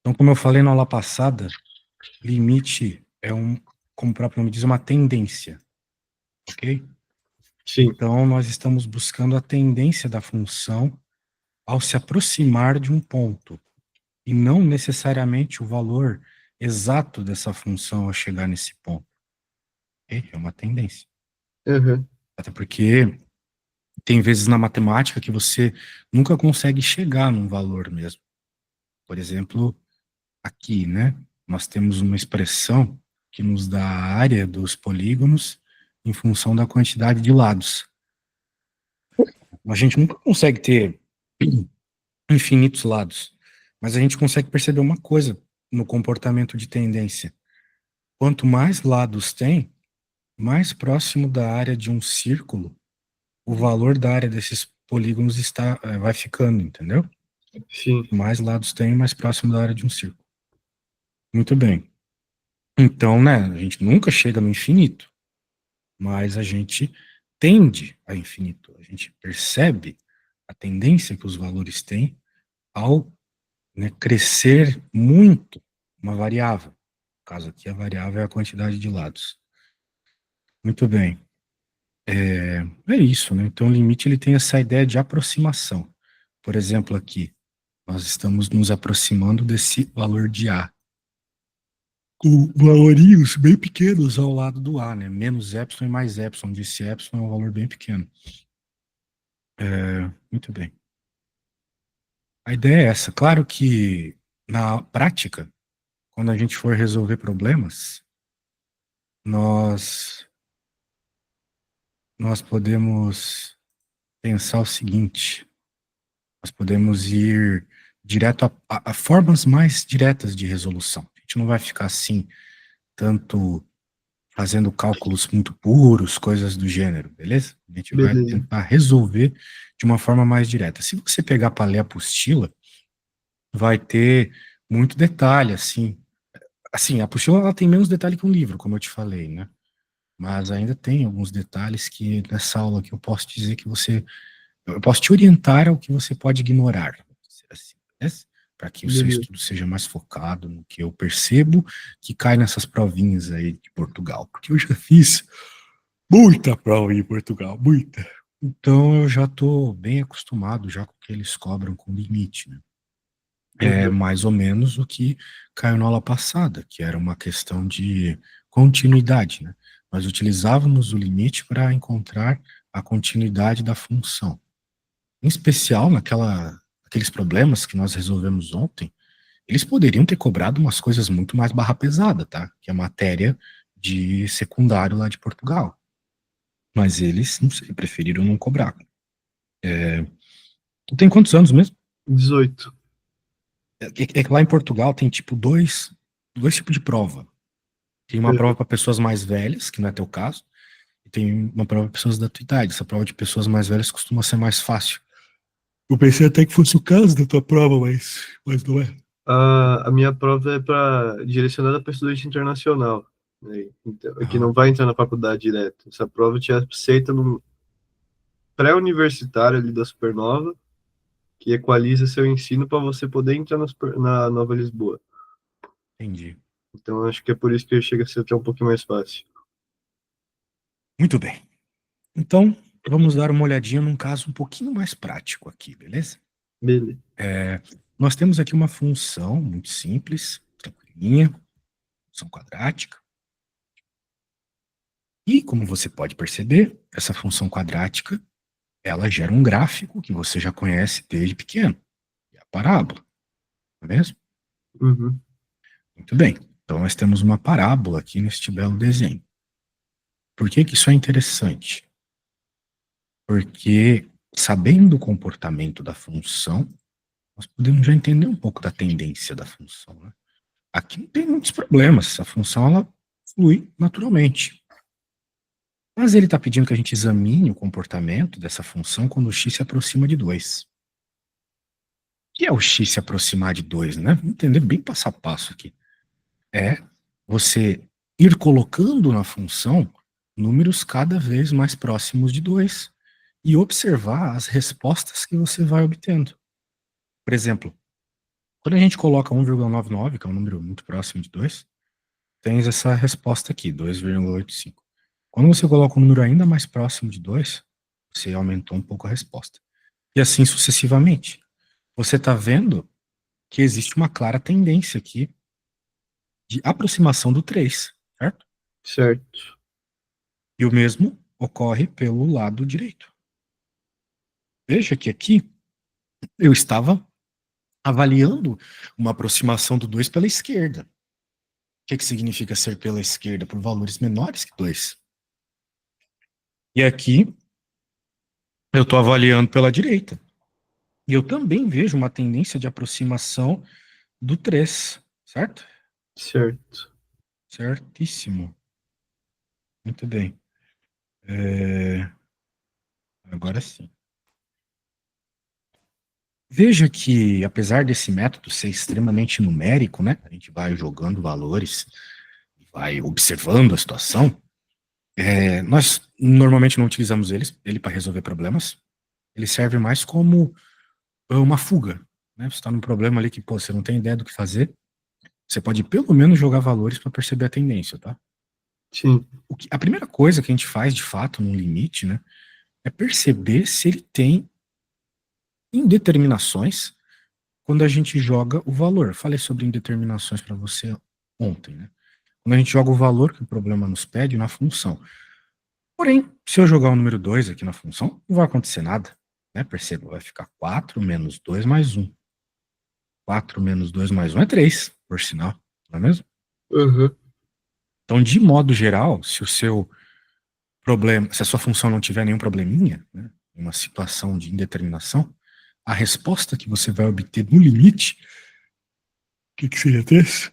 Então, como eu falei na aula passada, limite como o próprio nome diz, uma tendência, ok? Sim. Então, nós estamos buscando a tendência da função ao se aproximar de um ponto, e não necessariamente o valor exato dessa função ao chegar nesse ponto, ok? É uma tendência. Uhum. Até porque tem vezes na matemática que você nunca consegue chegar num valor mesmo. Por exemplo, aqui, né? Nós temos uma expressão que nos dá a área dos polígonos em função da quantidade de lados. A gente nunca consegue ter infinitos lados, mas a gente consegue perceber uma coisa no comportamento de tendência. Quanto mais lados tem, mais próximo da área de um círculo, o valor da área desses polígonos vai ficando, entendeu? Sim. Mais lados tem, mais próximo da área de um círculo. Muito bem. Então, né, a gente nunca chega no infinito, mas a gente tende a infinito. A gente percebe a tendência que os valores têm ao, né, crescer muito uma variável. No caso aqui, a variável é a quantidade de lados. Muito bem. É isso, né? Então, o limite ele tem essa ideia de aproximação. Por exemplo, aqui, nós estamos nos aproximando desse valor de A, com valorinhos bem pequenos ao lado do A, né? Menos epsilon e mais epsilon. Desse epsilon é um valor bem pequeno. Muito bem. A ideia é essa. Claro que, na prática, quando a gente for resolver problemas, nós, nós podemos pensar o seguinte: nós podemos ir direto a formas mais diretas de resolução. A gente não vai ficar assim, tanto fazendo cálculos muito puros, coisas do gênero, beleza? A gente vai Beleza. tentar resolver de uma forma mais direta. Se você pegar para ler a apostila, vai ter muito detalhe, assim. Assim, a apostila ela tem menos detalhe que um livro, como eu te falei, né? Mas ainda tem alguns detalhes que nessa aula que eu posso dizer que eu posso te orientar ao que você pode ignorar, vamos dizer assim, né? Para que o seu Beleza. estudo seja mais focado no que eu percebo que cai nessas provinhas aí de Portugal, porque eu já fiz muita prova em Portugal, muita. Então eu já estou bem acostumado já com o que eles cobram com limite, né? É Uhum. mais ou menos o que caiu na aula passada, que era uma questão de continuidade, né? Nós utilizávamos o limite para encontrar a continuidade da função. Em especial aqueles problemas que nós resolvemos ontem, eles poderiam ter cobrado umas coisas muito mais barra pesada, tá? Que é a matéria de secundário lá de Portugal. Mas eles, não sei, preferiram não cobrar. Tu tem quantos anos mesmo? 18. É que lá em Portugal tem tipo dois tipos de prova. Tem uma prova Uhum. para pessoas mais velhas, que não é teu caso, e tem uma prova para pessoas da tua idade. Essa prova de pessoas mais velhas costuma ser mais fácil. Eu pensei até que fosse o caso da tua prova, mas não é. A minha prova é para direcionada para estudante internacional, né? Então, que não Aham, vai entrar na faculdade direto. Essa prova te aceita no pré-universitário ali da Supernova, que equaliza seu ensino para você poder entrar na Nova Lisboa. entendi. Então, acho que é por isso que chega a ser até um pouquinho mais fácil. Muito bem. Então, vamos dar uma olhadinha num caso um pouquinho mais prático aqui, beleza? Beleza. Nós temos aqui uma função muito simples, tranquilinha, função quadrática. E, como você pode perceber, essa função quadrática, ela gera um gráfico que você já conhece desde pequeno, que é a parábola, não é mesmo? Uhum. Muito bem. Então, nós temos uma parábola aqui neste belo desenho. Por que que isso é interessante? Porque, sabendo o comportamento da função, nós podemos já entender um pouco da tendência da função, né? Aqui não tem muitos problemas, a função ela flui naturalmente. Mas ele está pedindo que a gente examine o comportamento dessa função quando o x se aproxima de 2. O que é o x se aproximar de 2, né? Vamos entender bem passo a passo aqui. É você ir colocando na função números cada vez mais próximos de 2 e observar as respostas que você vai obtendo. Por exemplo, Quando a gente coloca 1,99, que é um número muito próximo de 2, tens essa resposta aqui, 2,85. Quando você coloca um número ainda mais próximo de 2, você aumentou um pouco a resposta. E assim sucessivamente. Você está vendo que existe uma clara tendência aqui de aproximação do 3, certo? Certo. E o mesmo ocorre pelo lado direito. Veja que aqui eu estava avaliando uma aproximação do 2 pela esquerda. O que significa ser pela esquerda? Por valores menores que 2. E aqui eu estou avaliando pela direita. E eu também vejo uma tendência de aproximação do 3, certo? Certo. Certíssimo. Muito bem. Agora sim. Veja que, apesar desse método ser extremamente numérico, né? A gente vai jogando valores, vai observando a situação. Nós normalmente não utilizamos ele para resolver problemas. Ele serve mais como uma fuga, né? Você está num problema ali que, pô, você não tem ideia do que fazer. Você pode pelo menos jogar valores para perceber a tendência, tá? Sim. A primeira coisa que a gente faz, de fato, no limite, né, é perceber se ele tem indeterminações quando a gente joga o valor. Eu falei sobre indeterminações para você ontem, né? Quando a gente joga o valor que o problema nos pede na função. Porém, se eu jogar o número 2 aqui na função, não vai acontecer nada, né? Perceba, vai ficar 4 menos 2 mais 1. 4 menos 2 mais 1 é 3, por sinal, não é mesmo? Uhum. Então, de modo geral, se o seu problema, se a sua função não tiver nenhum probleminha, né, uma situação de indeterminação, a resposta que você vai obter no limite, o que seria esse?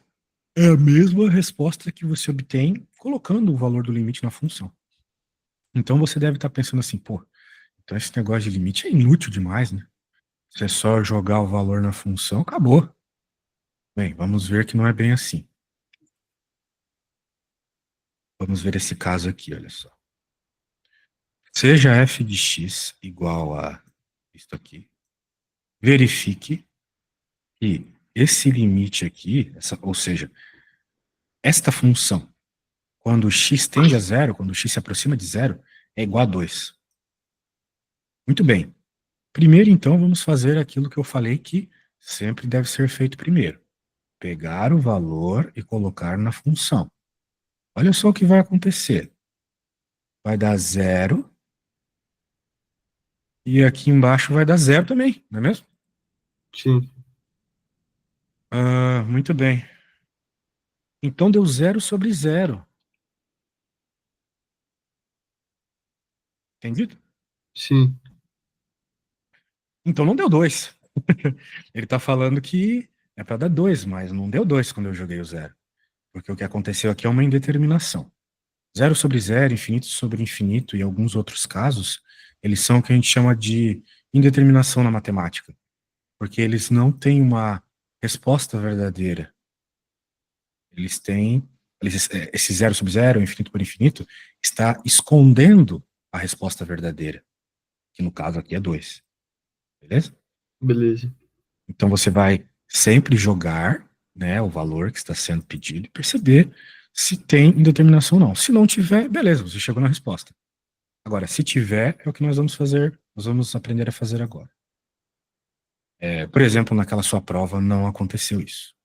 É a mesma resposta que você obtém colocando o valor do limite na função. Então você deve estar pensando assim, pô, então esse negócio de limite é inútil demais, né? Se é só jogar o valor na função, acabou. Bem, vamos ver que não é bem assim. Vamos ver esse caso aqui, olha só. Seja f de x igual a isto aqui, verifique que esse limite aqui, ou seja, esta função, quando x tende a zero, quando x se aproxima de zero, é igual a 2. Muito bem. Primeiro, então, vamos fazer aquilo que eu falei que sempre deve ser feito primeiro. Pegar o valor e colocar na função. Olha só o que vai acontecer. Vai dar zero. E aqui embaixo vai dar zero também, não é mesmo? Sim. Muito bem. Então deu zero sobre zero. Entendido? Sim. Então não deu 2. Ele está falando que é para dar 2, mas não deu 2 quando eu joguei o zero. Porque o que aconteceu aqui é uma indeterminação. Zero sobre zero, infinito sobre infinito e alguns outros casos, eles são o que a gente chama de indeterminação na matemática. Porque eles não têm uma resposta verdadeira. Eles têm. Esse zero sobre zero, infinito por infinito, está escondendo a resposta verdadeira. Que no caso aqui é 2. Beleza? Beleza. Então você vai sempre jogar, né, o valor que está sendo pedido e perceber se tem indeterminação ou não. Se não tiver, beleza, você chegou na resposta. Agora, se tiver, é o que nós vamos fazer, nós vamos aprender a fazer agora. Por exemplo, naquela sua prova não aconteceu isso.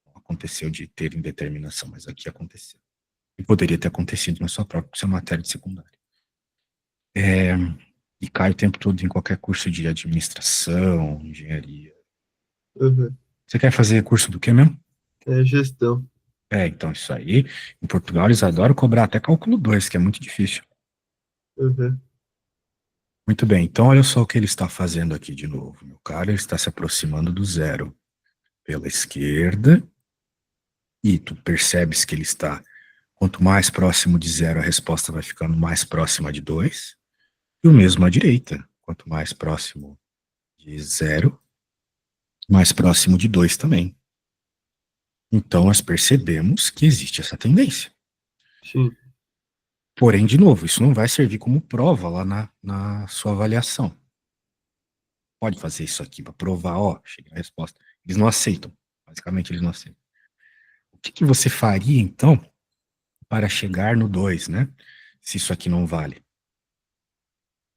Não aconteceu de ter indeterminação, mas aqui aconteceu. E poderia ter acontecido na sua prova, porque isso é matéria de secundária. E cai o tempo todo em qualquer curso de administração, engenharia. Uhum. Você quer fazer curso do quê mesmo? É gestão. Então isso aí, em Portugal eles adoram cobrar até cálculo 2, que é muito difícil. Uhum. Muito bem, então olha só o que ele está fazendo aqui de novo. Meu cara, ele está se aproximando do zero pela esquerda, e tu percebes que ele está, quanto mais próximo de zero, a resposta vai ficando mais próxima de 2, e o mesmo à direita. Quanto mais próximo de zero, mais próximo de 2 também. Então nós percebemos que existe essa tendência. Sim. Porém, de novo, isso não vai servir como prova lá na sua avaliação. Pode fazer isso aqui para provar, ó, cheguei na resposta. Eles não aceitam. Basicamente, eles não aceitam. O que que você faria, então, para chegar no 2, né? Se isso aqui não vale.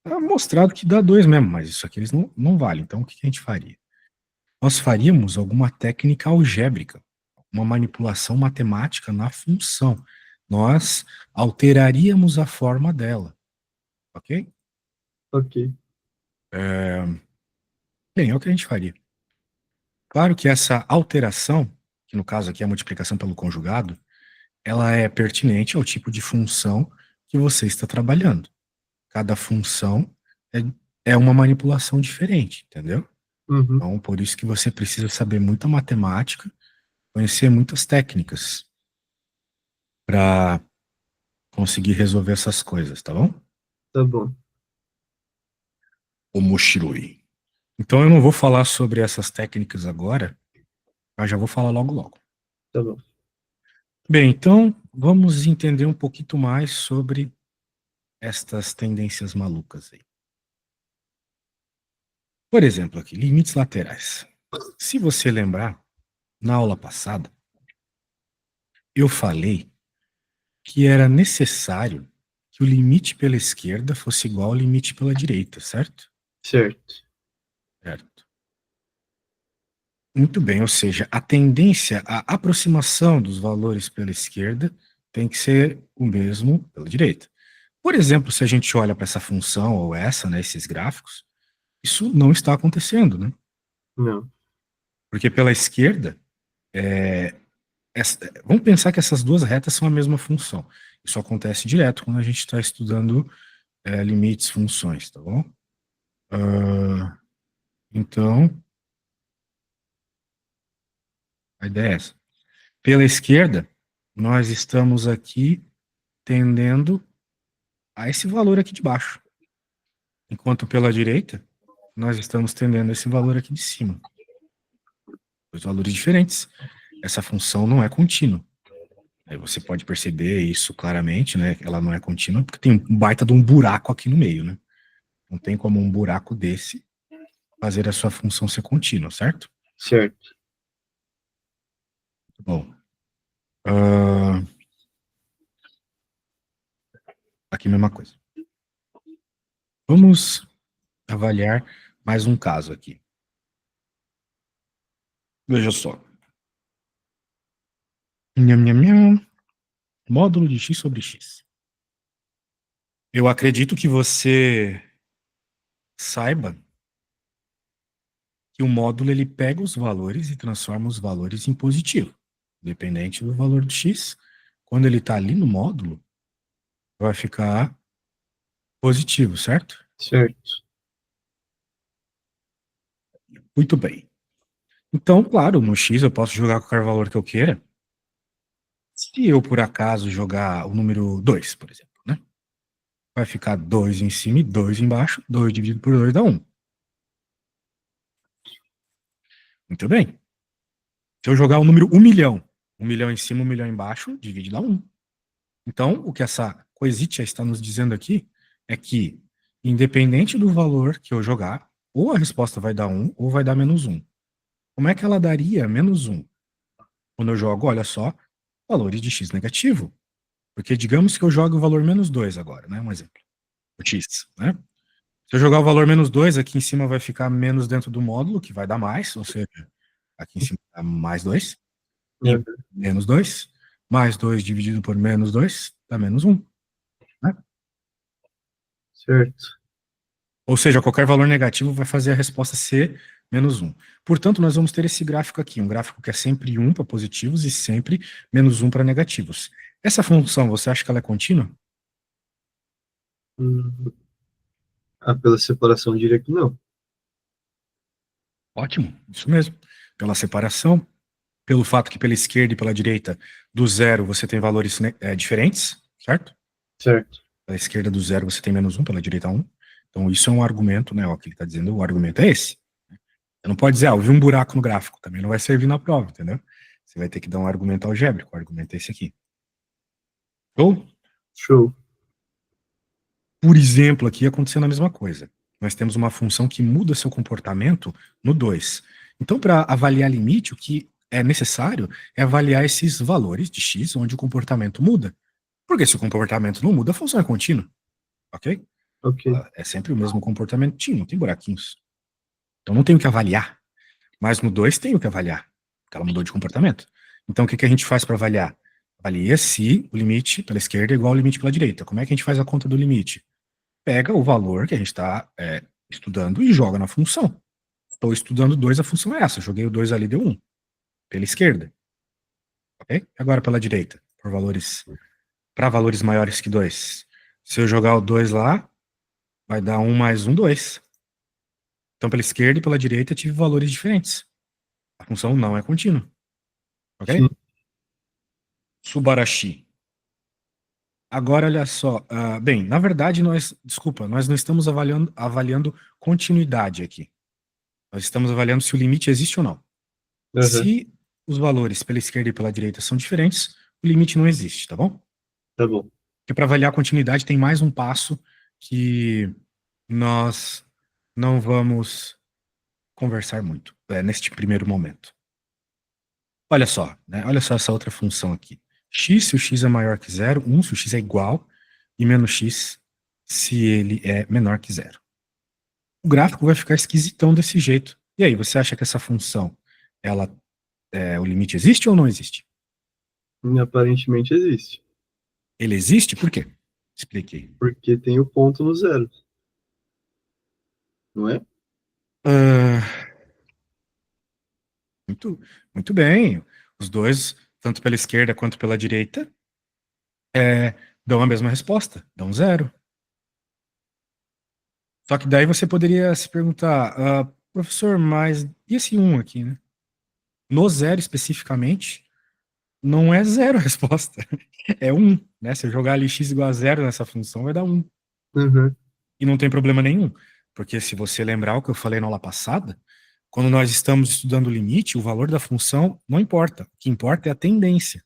Tá mostrado que dá 2 mesmo, mas isso aqui eles não valem. Então, o que que a gente faria? Nós faríamos alguma técnica algébrica, uma manipulação matemática na função. Nós alteraríamos a forma dela, ok? Ok. Bem, é o que a gente faria. Claro que essa alteração, que no caso aqui é a multiplicação pelo conjugado, ela é pertinente ao tipo de função que você está trabalhando. Cada função é uma manipulação diferente, entendeu? Uhum. Então, por isso que você precisa saber muita matemática, conhecer muitas técnicas para conseguir resolver essas coisas, tá bom? Tá bom. O Moshiroi. Então, eu não vou falar sobre essas técnicas agora, mas já vou falar logo logo. Tá bom. Bem, então, vamos entender um pouquinho mais sobre estas tendências malucas aí. Por exemplo, aqui, limites laterais. Se você lembrar, na aula passada, eu falei que era necessário que o limite pela esquerda fosse igual ao limite pela direita, certo? Certo. Certo. Muito bem, ou seja, a tendência, a aproximação dos valores pela esquerda tem que ser o mesmo pela direita. Por exemplo, se a gente olha para essa função ou essa, né, esses gráficos, isso não está acontecendo, né? Não. Porque pela esquerda, vamos pensar que essas duas retas são a mesma função. Isso acontece direto quando a gente está estudando limites, funções, tá bom? Então, a ideia é essa. Pela esquerda, nós estamos aqui tendendo a esse valor aqui de baixo. Enquanto pela direita, nós estamos tendendo a esse valor aqui de cima. Dois valores diferentes. Essa função não é contínua. Aí você pode perceber isso claramente, né? Ela não é contínua porque tem um baita de um buraco aqui no meio, né? Não tem como um buraco desse fazer a sua função ser contínua, certo? Certo. Bom, uh, aqui a mesma coisa. Vamos avaliar mais um caso aqui. Veja só. Nham, nham, nham. Módulo de x sobre x. Eu acredito que você saiba que o módulo ele pega os valores e transforma os valores em positivo, dependente do valor do x. Quando ele está ali no módulo, vai ficar positivo, certo? Certo. Muito bem. Então, claro, no x eu posso jogar qualquer valor que eu queira. Se eu, por acaso, jogar o número 2, por exemplo, né? Vai ficar 2 em cima e 2 embaixo. 2 dividido por 2 dá 1. Muito bem. Se eu jogar o número 1 milhão em cima, 1 milhão embaixo, divide dá 1. Então, o que essa coesitia está nos dizendo aqui é que, independente do valor que eu jogar, ou a resposta vai dar 1 ou vai dar menos 1. Como é que ela daria menos 1? Quando eu jogo, olha só, valores de x negativo. Porque digamos que eu jogo o valor menos 2 agora, né? Um exemplo. O x, né? Se eu jogar o valor menos 2, aqui em cima vai ficar menos dentro do módulo, que vai dar mais, ou seja, aqui em cima dá mais 2, e Uhum. menos 2, mais 2 dividido por menos 2, dá menos 1. Né? Certo. Ou seja, qualquer valor negativo vai fazer a resposta ser menos 1. Portanto, nós vamos ter esse gráfico aqui, um gráfico que é sempre 1 para positivos e sempre menos 1 para negativos. Essa função, você acha que ela é contínua? Hum. Ah, pela separação, eu diria que não. Ótimo, isso mesmo. Pela separação, pelo fato que pela esquerda e pela direita do zero você tem valores diferentes, certo? Certo. Pela esquerda do zero você tem menos 1, pela direita 1. Então isso é um argumento, né? Ó, que ele está dizendo, o argumento é esse. Você não pode dizer, eu vi um buraco no gráfico, também não vai servir na prova, entendeu? Você vai ter que dar um argumento algébrico, o argumento é esse aqui. Ou, Show. por exemplo, aqui acontecendo a mesma coisa. Nós temos uma função que muda seu comportamento no 2. Então, para avaliar limite, o que é necessário é avaliar esses valores de x, onde o comportamento muda. Porque se o comportamento não muda, a função é contínua, ok? Ok. É sempre o mesmo comportamentinho, não tem buraquinhos. Então não tem o que avaliar. Mas no 2 tem o que avaliar, porque ela mudou de comportamento. Então o que a gente faz para avaliar? Avalia se o limite pela esquerda é igual ao limite pela direita. Como é que a gente faz a conta do limite? Pega o valor que a gente está estudando e joga na função. Estou estudando 2, a função é essa. Joguei o 2 ali, deu 1. Pela esquerda. Ok? Agora pela direita, para valores maiores que 2. Se eu jogar o 2 lá, vai dar 1 mais 1, 2. Então, pela esquerda e pela direita, eu tive valores diferentes. A função não é contínua. Sim. Ok? Subarashi. Agora, olha só. Bem, na verdade, nós não estamos avaliando continuidade aqui. Nós estamos avaliando se o limite existe ou não. Aham. Se os valores pela esquerda e pela direita são diferentes, o limite não existe, tá bom? Tá bom. Porque para avaliar a continuidade tem mais um passo que nós não vamos conversar muito neste primeiro momento. Olha só, né? Olha só essa outra função aqui. X se o x é maior que zero, 1 se o x é igual, e menos x se ele é menor que zero. O gráfico vai ficar esquisitão desse jeito. E aí, você acha que essa função, o limite existe ou não existe? E aparentemente existe. Ele existe por quê? Expliquei. Porque tem o ponto no zero, não é? Ah, muito, muito bem. Os dois, tanto pela esquerda quanto pela direita, dão a mesma resposta, dão zero. Só que daí você poderia se perguntar, professor, mas e esse um aqui, né? No zero especificamente, não é zero a resposta, é um, né? Se eu jogar ali x igual a zero nessa função, vai dar um. Uhum. E não tem problema nenhum, porque se você lembrar o que eu falei na aula passada, quando nós estamos estudando o limite, o valor da função não importa. O que importa é a tendência,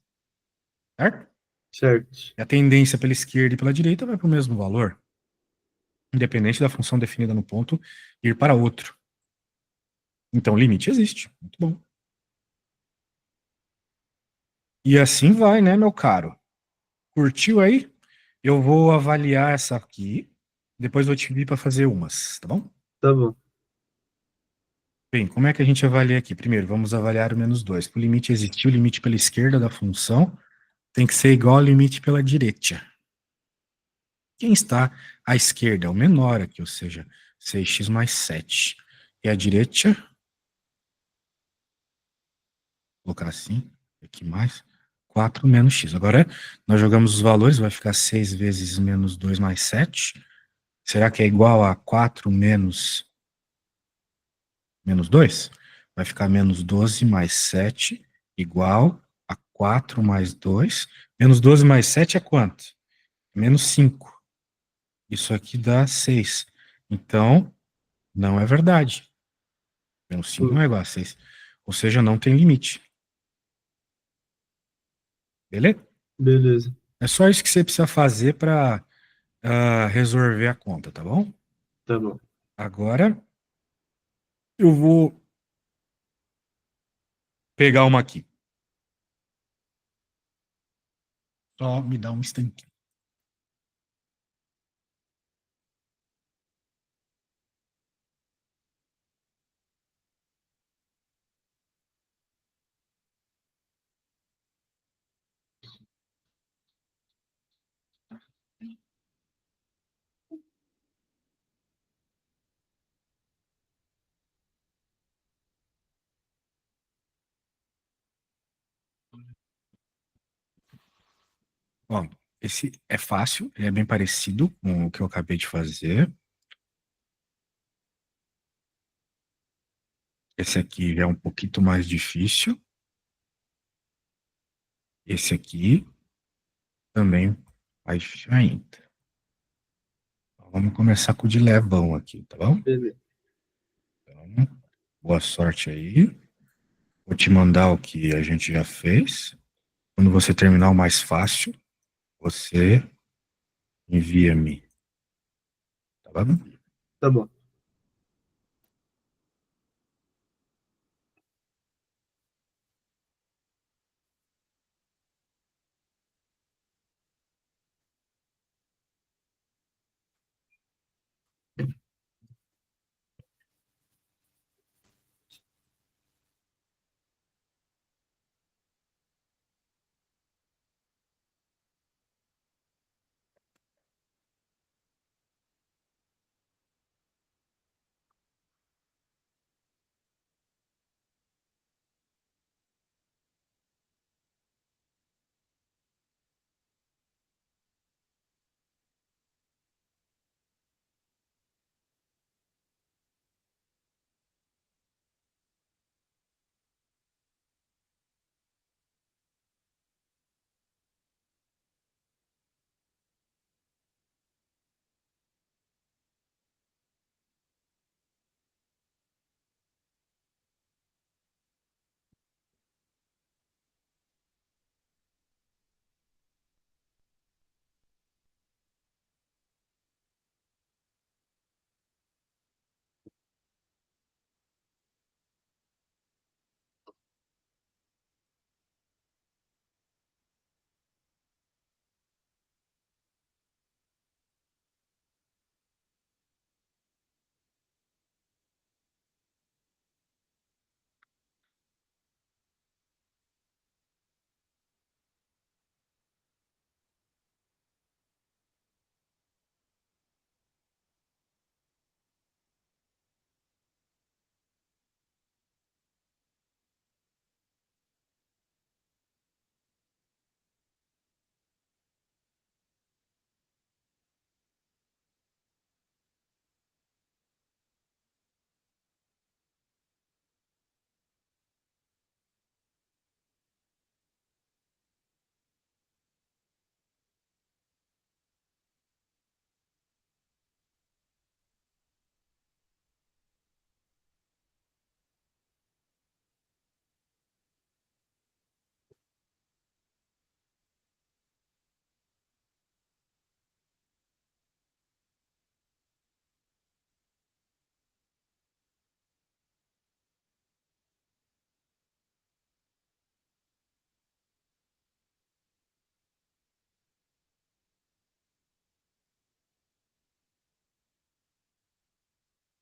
certo? Certo. E a tendência pela esquerda e pela direita vai para o mesmo valor, independente da função definida no ponto ir para outro. Então, o limite existe. Muito bom. E assim vai, né, meu caro? Curtiu aí? Eu vou avaliar essa aqui, depois vou te pedir para fazer umas, tá bom? Tá bom. Bem, como é que a gente avalia aqui? Primeiro, vamos avaliar o menos 2. Para o limite existir, o limite pela esquerda da função tem que ser igual ao limite pela direita. Quem está à esquerda é o menor aqui, ou seja, 6x mais 7. E a direita, vou colocar assim, aqui mais, 4 menos x. Agora, nós jogamos os valores, vai ficar 6 vezes menos 2 mais 7. Será que é igual a 4 menos 2? Vai ficar menos 12 mais 7 igual a 4 mais 2. Menos 12 mais 7 é quanto? Menos 5. Isso aqui dá 6. Então, não é verdade. Menos 5 não é igual a 6. Ou seja, não tem limite. Beleza? Beleza. É só isso que você precisa fazer para resolver a conta, tá bom? Tá bom. Agora, eu vou pegar uma aqui. Só me dá um instantinho. Bom, esse é fácil, ele é bem parecido com o que eu acabei de fazer. Esse aqui já é um pouquinho mais difícil. Esse aqui também mais difícil ainda. Então, vamos começar com o de levão aqui, tá bom? Beleza. Então, boa sorte aí. Vou te mandar o que a gente já fez. Quando você terminar o mais fácil, você envia-me, tá bom? Tá bom.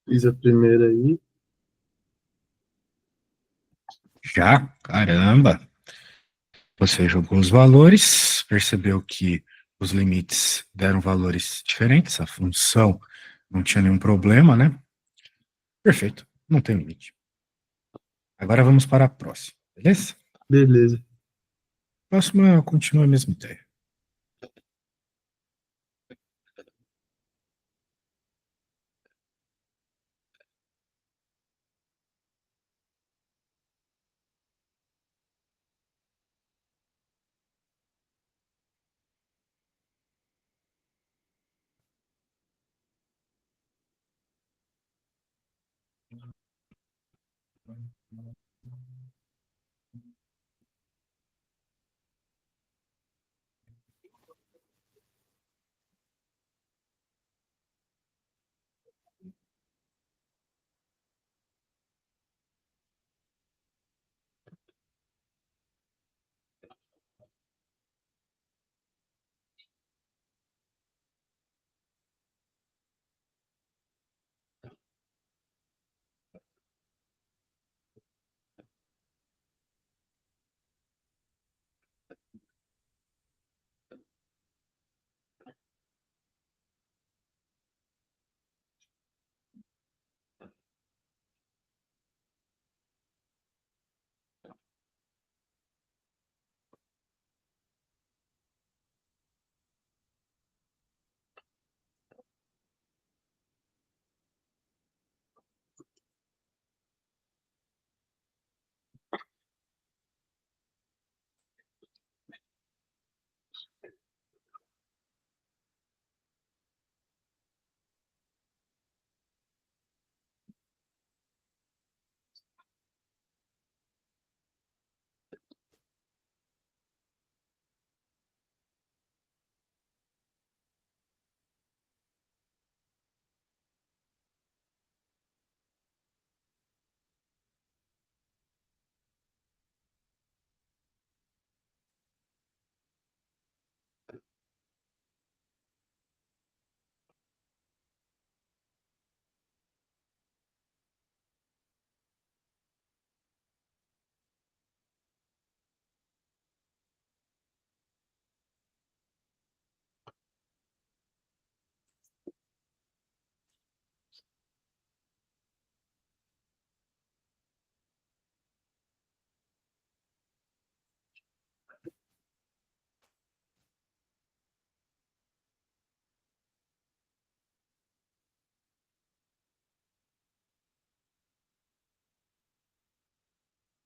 Fiz a primeira aí. Já? Caramba! Você jogou os valores, percebeu que os limites deram valores diferentes, a função não tinha nenhum problema, né? Perfeito, não tem limite. Agora vamos para a próxima, beleza? Beleza. Próxima continua a mesma ideia.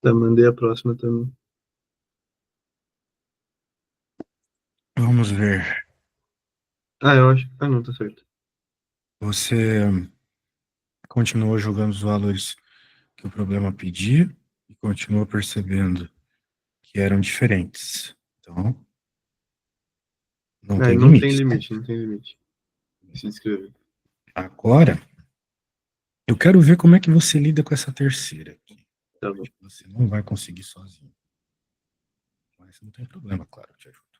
Tá, mandei a próxima também. Vamos ver. Ah, eu acho. Ah, não, tá certo. Você continuou jogando os valores que o problema pedia e continuou percebendo que eram diferentes. Então, não Ah, tem não tem limite. limite, não tem limite. Se inscrever. Agora, eu quero ver como é que você lida com essa terceira aqui. Tá bom. Acho que você não vai conseguir sozinho. Mas não tem problema, claro, eu te ajudo.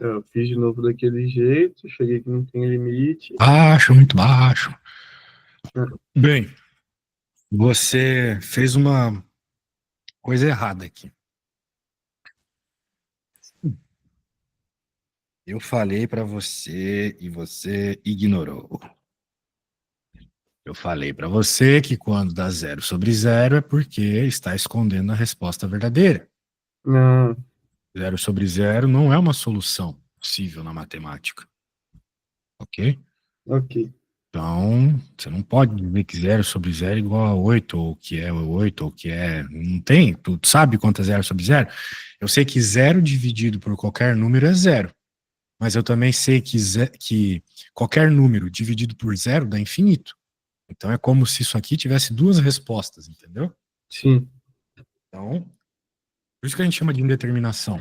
Eu fiz de novo daquele jeito, cheguei que não tem limite. Baixo, muito baixo. Ah, Bem, você fez uma coisa errada aqui. Eu falei para você e você ignorou. Eu falei para você que quando dá 0/0 é porque está escondendo a resposta verdadeira. não, 0/0 não é uma solução possível na matemática, ok? ok. Então, você não pode dizer que 0/0 é igual a 8, ou que é 8, ou que é. Não tem. Tu sabe quanto é 0/0? Eu sei que 0 dividido por qualquer número é 0. Mas eu também sei que qualquer número dividido por 0 dá infinito. Então é como se isso aqui tivesse duas respostas, entendeu? Sim, Então, por isso que a gente chama de indeterminação.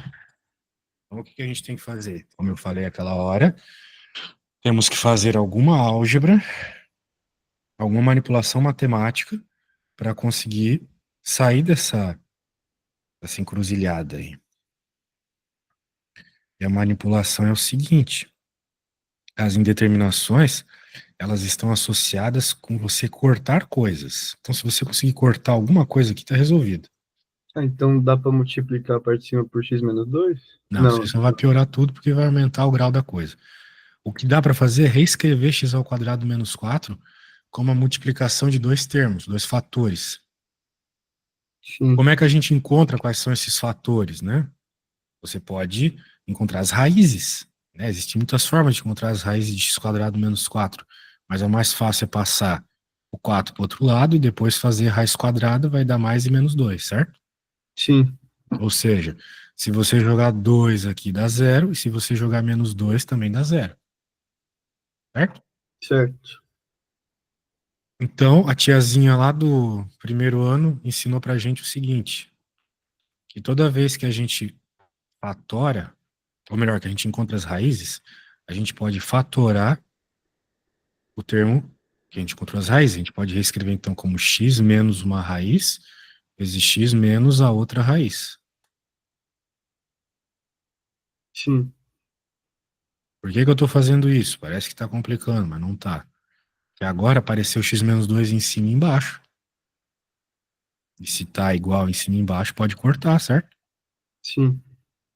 Então, o que que a gente tem que fazer? Como eu falei aquela hora, temos que fazer alguma álgebra, alguma manipulação matemática para conseguir sair dessa encruzilhada aí. E a manipulação é o seguinte: as indeterminações, elas estão associadas com você cortar coisas. Então, se você conseguir cortar alguma coisa aqui, está resolvido. ah, então dá para multiplicar a parte de cima por x menos 2? Não, Não, isso só vai piorar tudo porque vai aumentar o grau da coisa. O que dá para fazer é reescrever x ao quadrado menos 4 como a multiplicação de dois termos, dois fatores. sim, Como é que a gente encontra quais são esses fatores, né? Você pode encontrar as raízes, né? Existem muitas formas de encontrar as raízes de x quadrado menos 4, mas a mais fácil é passar o 4 para o outro lado e depois fazer raiz quadrada vai dar mais e menos 2, certo? sim, Ou seja, se você jogar 2 aqui dá 0, e se você jogar menos 2 também dá 0, certo? certo. Então, a tiazinha lá do primeiro ano ensinou pra gente o seguinte, que toda vez que a gente fatora, ou melhor, que a gente encontra as raízes, a gente pode fatorar o termo que a gente encontrou as raízes. A gente pode reescrever então como x menos uma raiz vezes x menos a outra raiz. Sim, Por que que eu estou fazendo isso? Parece que está complicando, mas não está. Porque agora apareceu x menos 2 em cima e embaixo. E se está igual em cima e embaixo, pode cortar, certo? sim,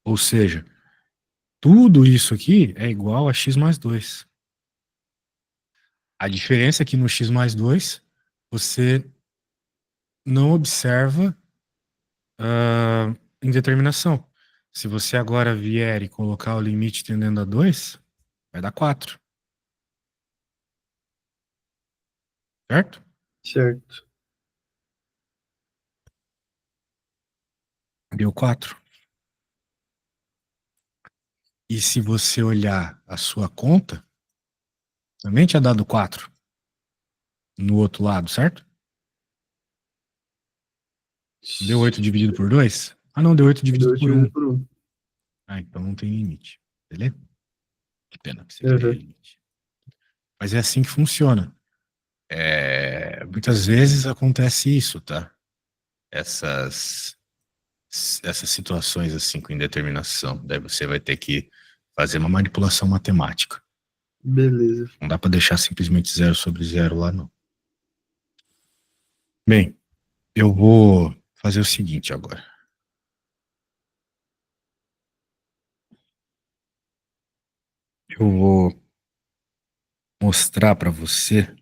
Ou seja, tudo isso aqui é igual a x mais 2. A diferença é que no x mais 2 você não observa indeterminação. Se você agora vier e colocar o limite tendendo a 2, vai dar 4, certo? certo. Deu 4. E se você olhar a sua conta, também tinha dado 4 no outro lado, certo? Deu 8 dividido por 2? Ah, não, deu 8 dividido Dois por dividido 1. por um. Ah, então não tem limite. Beleza? Que pena que você queria Uhum. limite. Mas é assim que funciona. Muitas vezes acontece isso, tá? Essas, essas situações assim com indeterminação. Daí você vai ter que fazer uma manipulação matemática. Beleza. Não dá para deixar simplesmente 0/0 lá, não. Bem, eu vou fazer o seguinte agora. Eu vou mostrar para você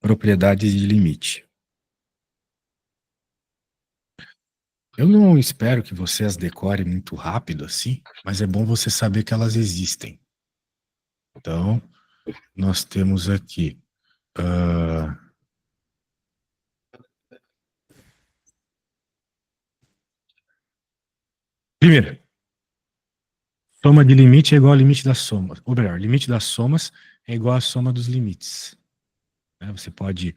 propriedades de limite. Eu não espero que você as decore muito rápido assim, mas é bom você saber que elas existem. Então, nós temos aqui. ah, Primeiro, soma de limite é igual ao limite das somas. Ou melhor, limite das somas é igual à soma dos limites. Né? Você pode,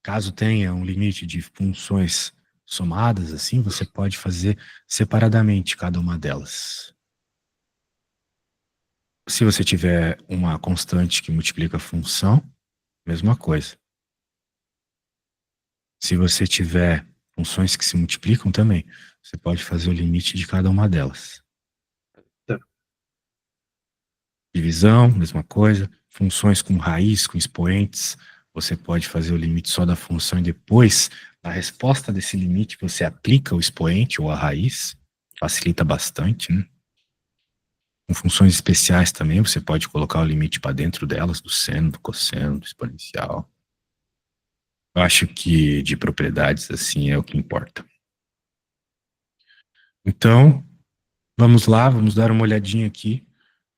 caso tenha um limite de funções somadas, assim, você pode fazer separadamente cada uma delas. Se você tiver uma constante que multiplica a função, mesma coisa. Se você tiver funções que se multiplicam também, você pode fazer o limite de cada uma delas. Tá. Divisão, mesma coisa. Funções com raiz, com expoentes, você pode fazer o limite só da função e depois, na resposta desse limite, você aplica o expoente ou a raiz. Facilita bastante, né? Com funções especiais também, você pode colocar o limite para dentro delas, do seno, do cosseno, do exponencial. Eu acho que de propriedades assim é o que importa. Então, vamos lá, vamos dar uma olhadinha aqui,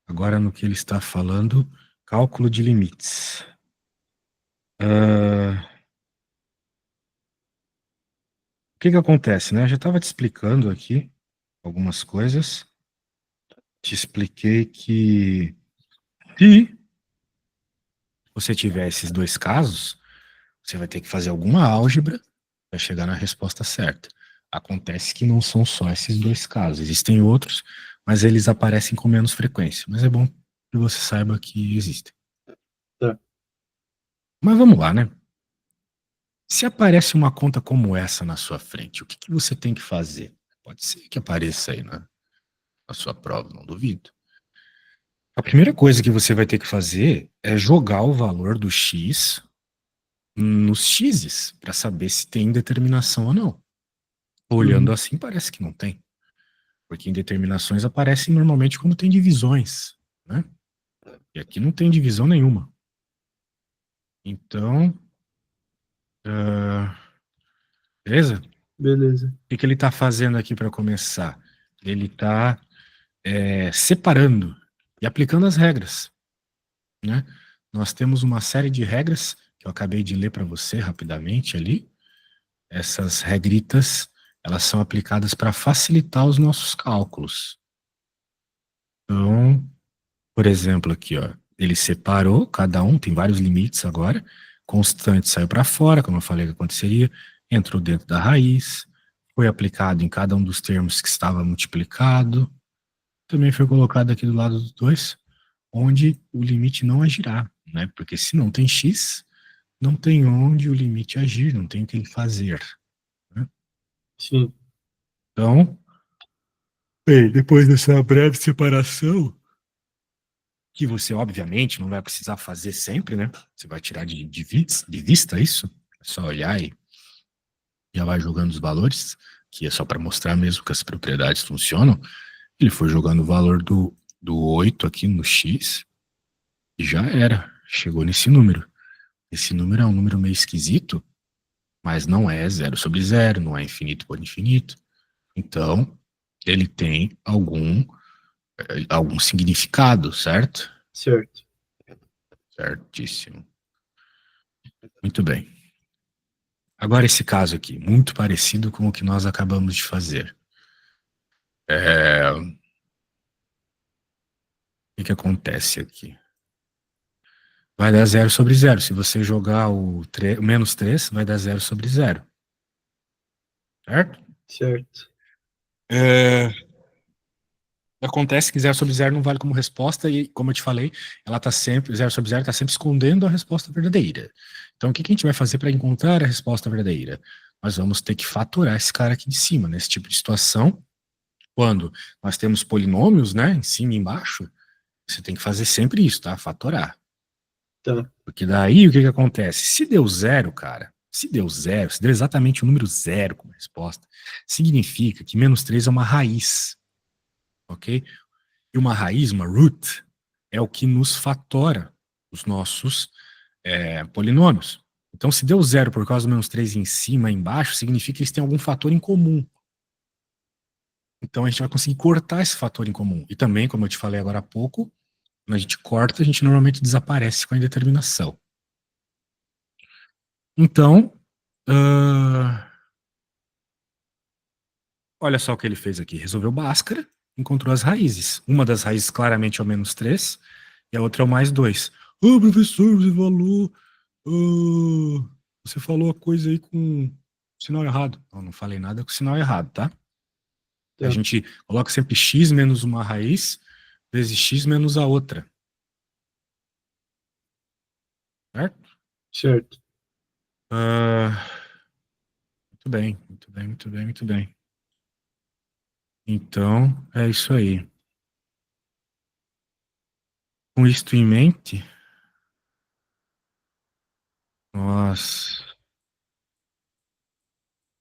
agora no que ele está falando, cálculo de limites. O que que acontece, né? Eu já estava te explicando aqui algumas coisas. Te expliquei que se você tiver esses dois casos, você vai ter que fazer alguma álgebra para chegar na resposta certa. Acontece que não são só esses dois casos, existem outros, mas eles aparecem com menos frequência. Mas é bom que você saiba que existem. Tá. Mas vamos lá, né? Se aparece uma conta como essa na sua frente, o que que você tem que fazer? Pode ser que apareça aí na sua prova, não duvido. A primeira coisa que você vai ter que fazer é jogar o valor do x nos x's para saber se tem indeterminação ou não. Olhando Uhum. assim, parece que não tem. Porque indeterminações aparecem normalmente quando tem divisões, né? E aqui não tem divisão nenhuma. Então, beleza? O Beleza. que ele está fazendo aqui para começar? Ele está separando e aplicando as regras, né? Nós temos uma série de regras que eu acabei de ler para você rapidamente ali. Essas regritas, elas são aplicadas para facilitar os nossos cálculos. Então, por exemplo, aqui, ó, ele separou, cada um tem vários limites agora. Constante saiu para fora, como eu falei que aconteceria, entrou dentro da raiz, foi aplicado em cada um dos termos que estava multiplicado, também foi colocado aqui do lado dos dois, onde o limite não agirá, né? Porque se não tem x, não tem onde o limite agir, não tem o que ele fazer, né? Sim. Então, bem, depois dessa breve separação, que você obviamente não vai precisar fazer sempre, né? Você vai tirar de vista isso, é só olhar e já vai jogando os valores, que é só para mostrar mesmo que as propriedades funcionam. Ele foi jogando o valor do 8 aqui no x e já era, chegou nesse número. Esse número é um número meio esquisito, mas não é zero sobre zero, não é infinito por infinito. Então, ele tem algum significado, certo? Certo. Certíssimo. Muito bem. Agora esse caso aqui, muito parecido com o que nós acabamos de fazer. O que que acontece aqui? Vai dar zero sobre zero. Se você jogar o menos 3, vai dar zero sobre zero. Certo? Certo. Acontece que zero sobre zero não vale como resposta e, como eu te falei, ela tá sempre, zero sobre zero está sempre escondendo a resposta verdadeira. Então, o que que a gente vai fazer para encontrar a resposta verdadeira? Nós vamos ter que fatorar esse cara aqui de cima, nesse tipo de situação. Quando nós temos polinômios, né, em cima e embaixo, você tem que fazer sempre isso, tá? Fatorar. Tá. Porque daí o que que acontece? Se deu zero, cara, se deu exatamente o número zero como resposta, significa que menos 3 é uma raiz, ok? E uma raiz, uma root, é o que nos fatora os nossos polinômios. Então, se deu zero por causa do menos 3 em cima e embaixo, significa que eles têm algum fator em comum. Então, a gente vai conseguir cortar esse fator em comum. E também, como eu te falei agora há pouco, quando a gente corta, a gente normalmente desaparece com a indeterminação. Então, olha só o que ele fez aqui. Resolveu Bhaskara, encontrou as raízes. Uma das raízes claramente é o menos 3 e a outra é o mais 2. Ô, professor, você falou a coisa aí com sinal errado. Não, não falei nada com sinal errado, tá? A Tá. gente coloca sempre x menos uma raiz vezes x menos a outra, certo? Certo. Ah, muito bem, muito bem, muito bem, muito bem. Então, é isso aí. Com isto em mente, nós,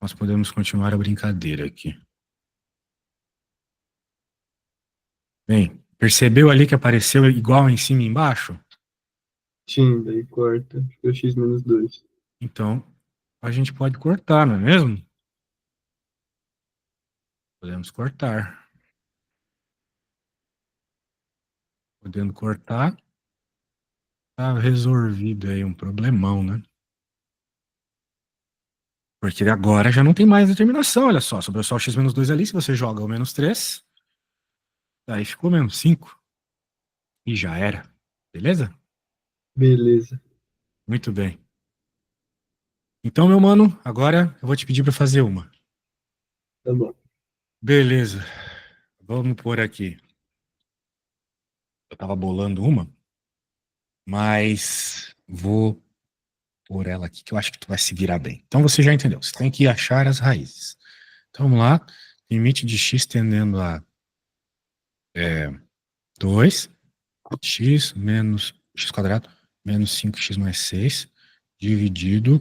nós podemos continuar a brincadeira aqui. Bem, percebeu ali que apareceu igual em cima e embaixo? Sim, daí corta. Fica x menos 2. Então, a gente pode cortar, não é mesmo? Podemos cortar. Podendo cortar, tá resolvido aí um problemão, né? Porque agora já não tem mais determinação, olha só. Sobrou só o x menos 2 ali, se você joga o menos 3, aí ficou menos 5 e já era. Beleza? Beleza. Muito bem. Então, meu mano, agora eu vou te pedir para fazer uma. Tá bom. Beleza. Vamos por aqui. Eu tava bolando uma, mas vou por ela aqui, que eu acho que tu vai se virar bem. Então você já entendeu. Você tem que achar as raízes. Então vamos lá. Limite de x tendendo a 2, x menos x quadrado, menos 5x mais 6, dividido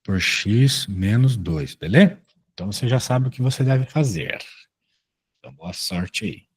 por x menos 2, beleza? Então você já sabe o que você deve fazer. Então boa sorte aí.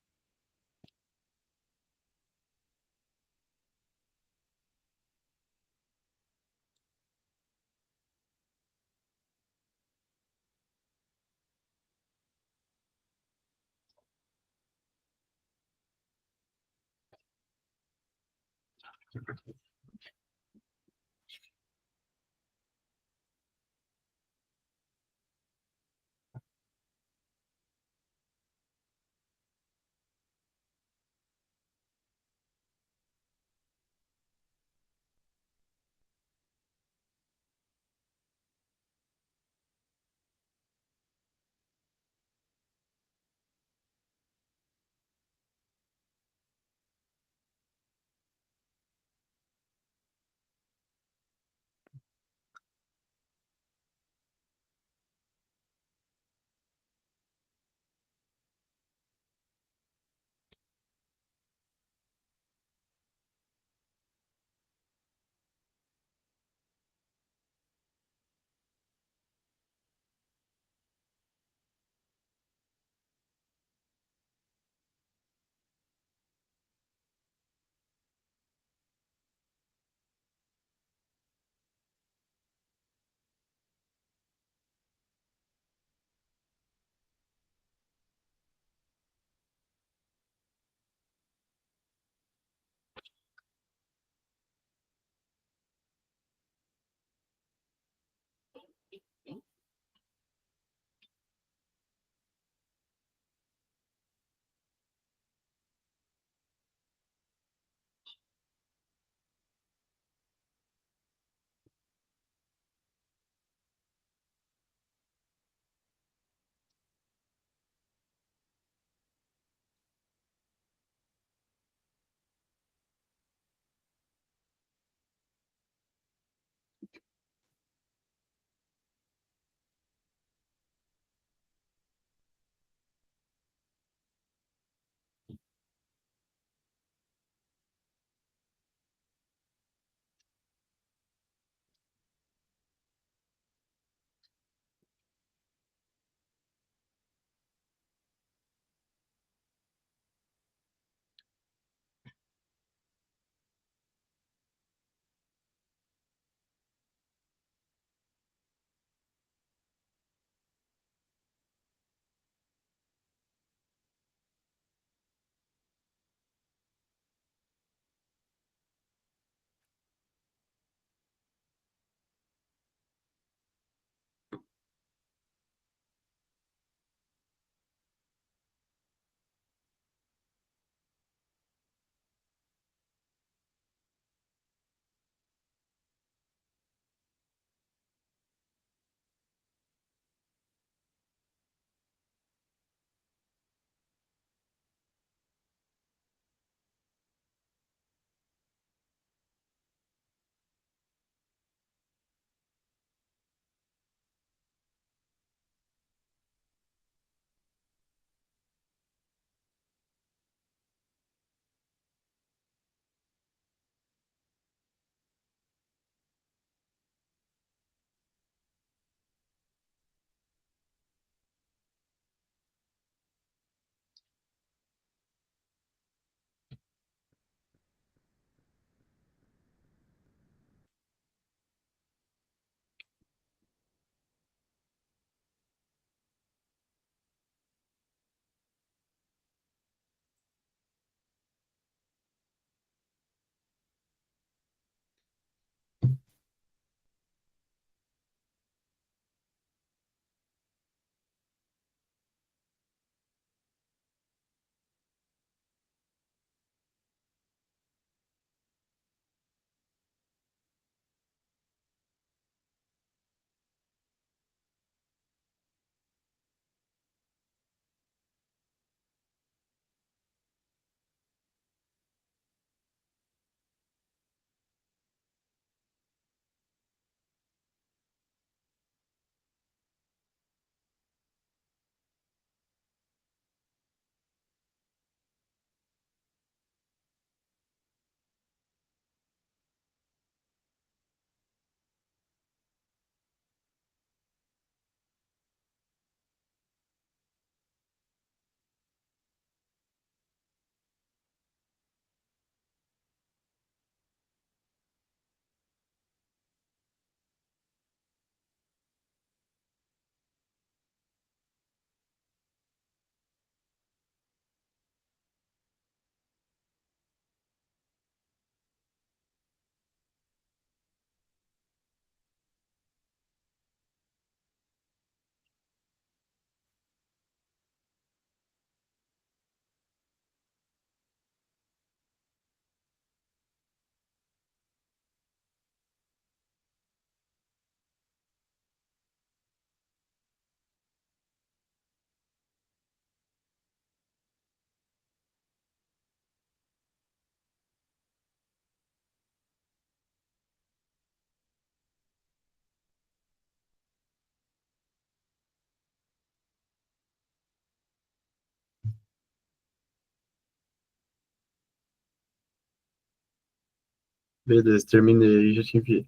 Beleza, terminei aí, já te enviei.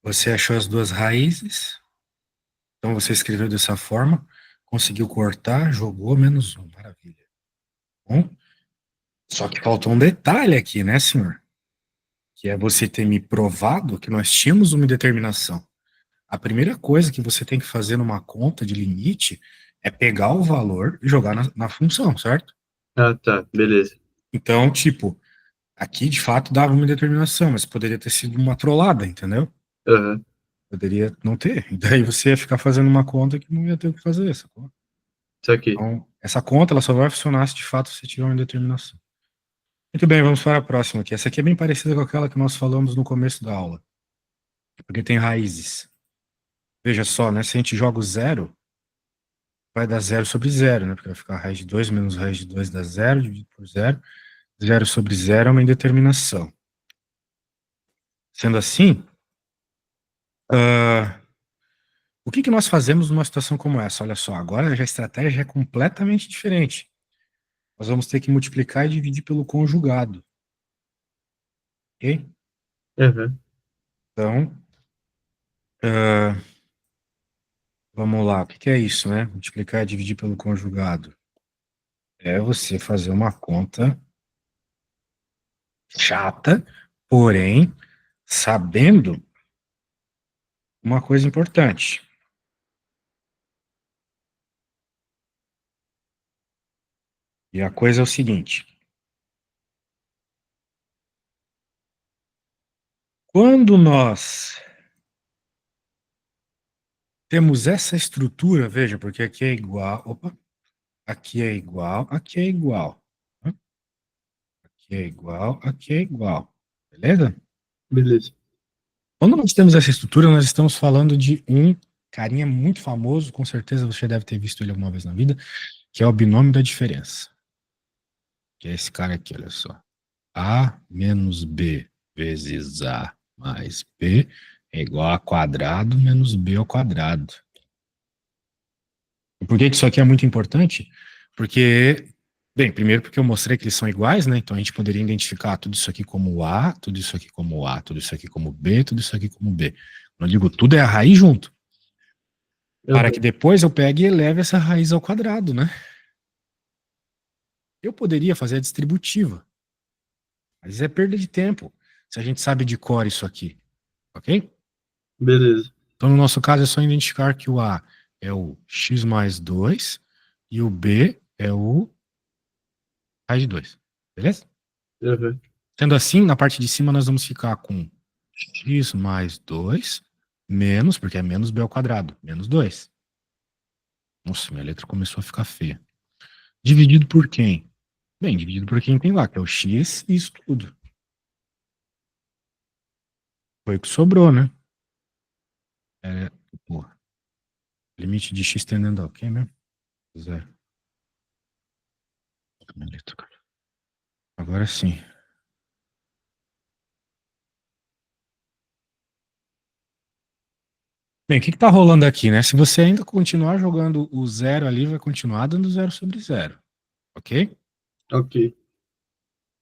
Você achou as duas raízes, então você escreveu dessa forma, conseguiu cortar, jogou menos um, maravilha. Bom, só que faltou um detalhe aqui, né, senhor? Que é você ter me provado que nós tínhamos uma indeterminação. A primeira coisa que você tem que fazer numa conta de limite é pegar o valor e jogar na função, certo? Ah, tá, beleza. Então, tipo, aqui de fato dava uma indeterminação, mas poderia ter sido uma trollada, entendeu? Aham, Poderia não ter. E daí você ia ficar fazendo uma conta que não ia ter o que fazer, sacou? isso aqui. Então, essa conta ela só vai funcionar se de fato você tiver uma indeterminação. Muito bem, vamos para a próxima aqui. Essa aqui é bem parecida com aquela que nós falamos no começo da aula, porque tem raízes. Veja só, né? Se a gente joga o zero, vai dar zero sobre zero, né? Porque vai ficar raiz de 2 menos raiz de 2 dá zero, dividido por zero. Zero sobre zero é uma indeterminação. Sendo assim, ah, o que que nós fazemos numa situação como essa? Olha só, agora já a estratégia é completamente diferente. Nós vamos ter que multiplicar e dividir pelo conjugado, ok? Aham, Então, ah, vamos lá. O que que é isso, né? Multiplicar e dividir pelo conjugado. É você fazer uma conta chata, porém, sabendo uma coisa importante. E a coisa é o seguinte: quando nós temos essa estrutura, veja, porque aqui é igual, opa, aqui é igual, aqui é igual, né? Aqui é igual, aqui é igual, beleza? beleza. Quando nós temos essa estrutura, nós estamos falando de um carinha muito famoso, com certeza você deve ter visto ele alguma vez na vida, que é o binômio da diferença. Que é esse cara aqui, olha só. A menos B vezes A mais B é igual a quadrado menos B ao quadrado. E por que que isso aqui é muito importante? Porque, bem, primeiro porque eu mostrei que eles são iguais, né? Então a gente poderia identificar tudo isso aqui como A, tudo isso aqui como A, tudo isso aqui como B, tudo isso aqui como B. Quando eu digo tudo é a raiz junto, para que Aham, depois eu pegue e eleve essa raiz ao quadrado, né? Eu poderia fazer a distributiva, mas é perda de tempo se a gente sabe de cor isso aqui, ok? beleza. Então, no nosso caso, é só identificar que o A é o x mais 2 e o B é o raiz de 2, beleza? Aham, Sendo assim, na parte de cima nós vamos ficar com x mais 2 menos, porque é menos b ao quadrado, menos 2. Nossa, minha letra começou a ficar feia. Dividido por quem? Bem, dividido por quem tem lá, que é o x e isso tudo. Foi o que sobrou, né? É, pô, limite de x tendendo ao quê mesmo? Zero. Minha letra, cara. Agora sim. Bem, o que está rolando aqui, né? Se você ainda continuar jogando o zero ali, vai continuar dando zero sobre zero, ok? ok.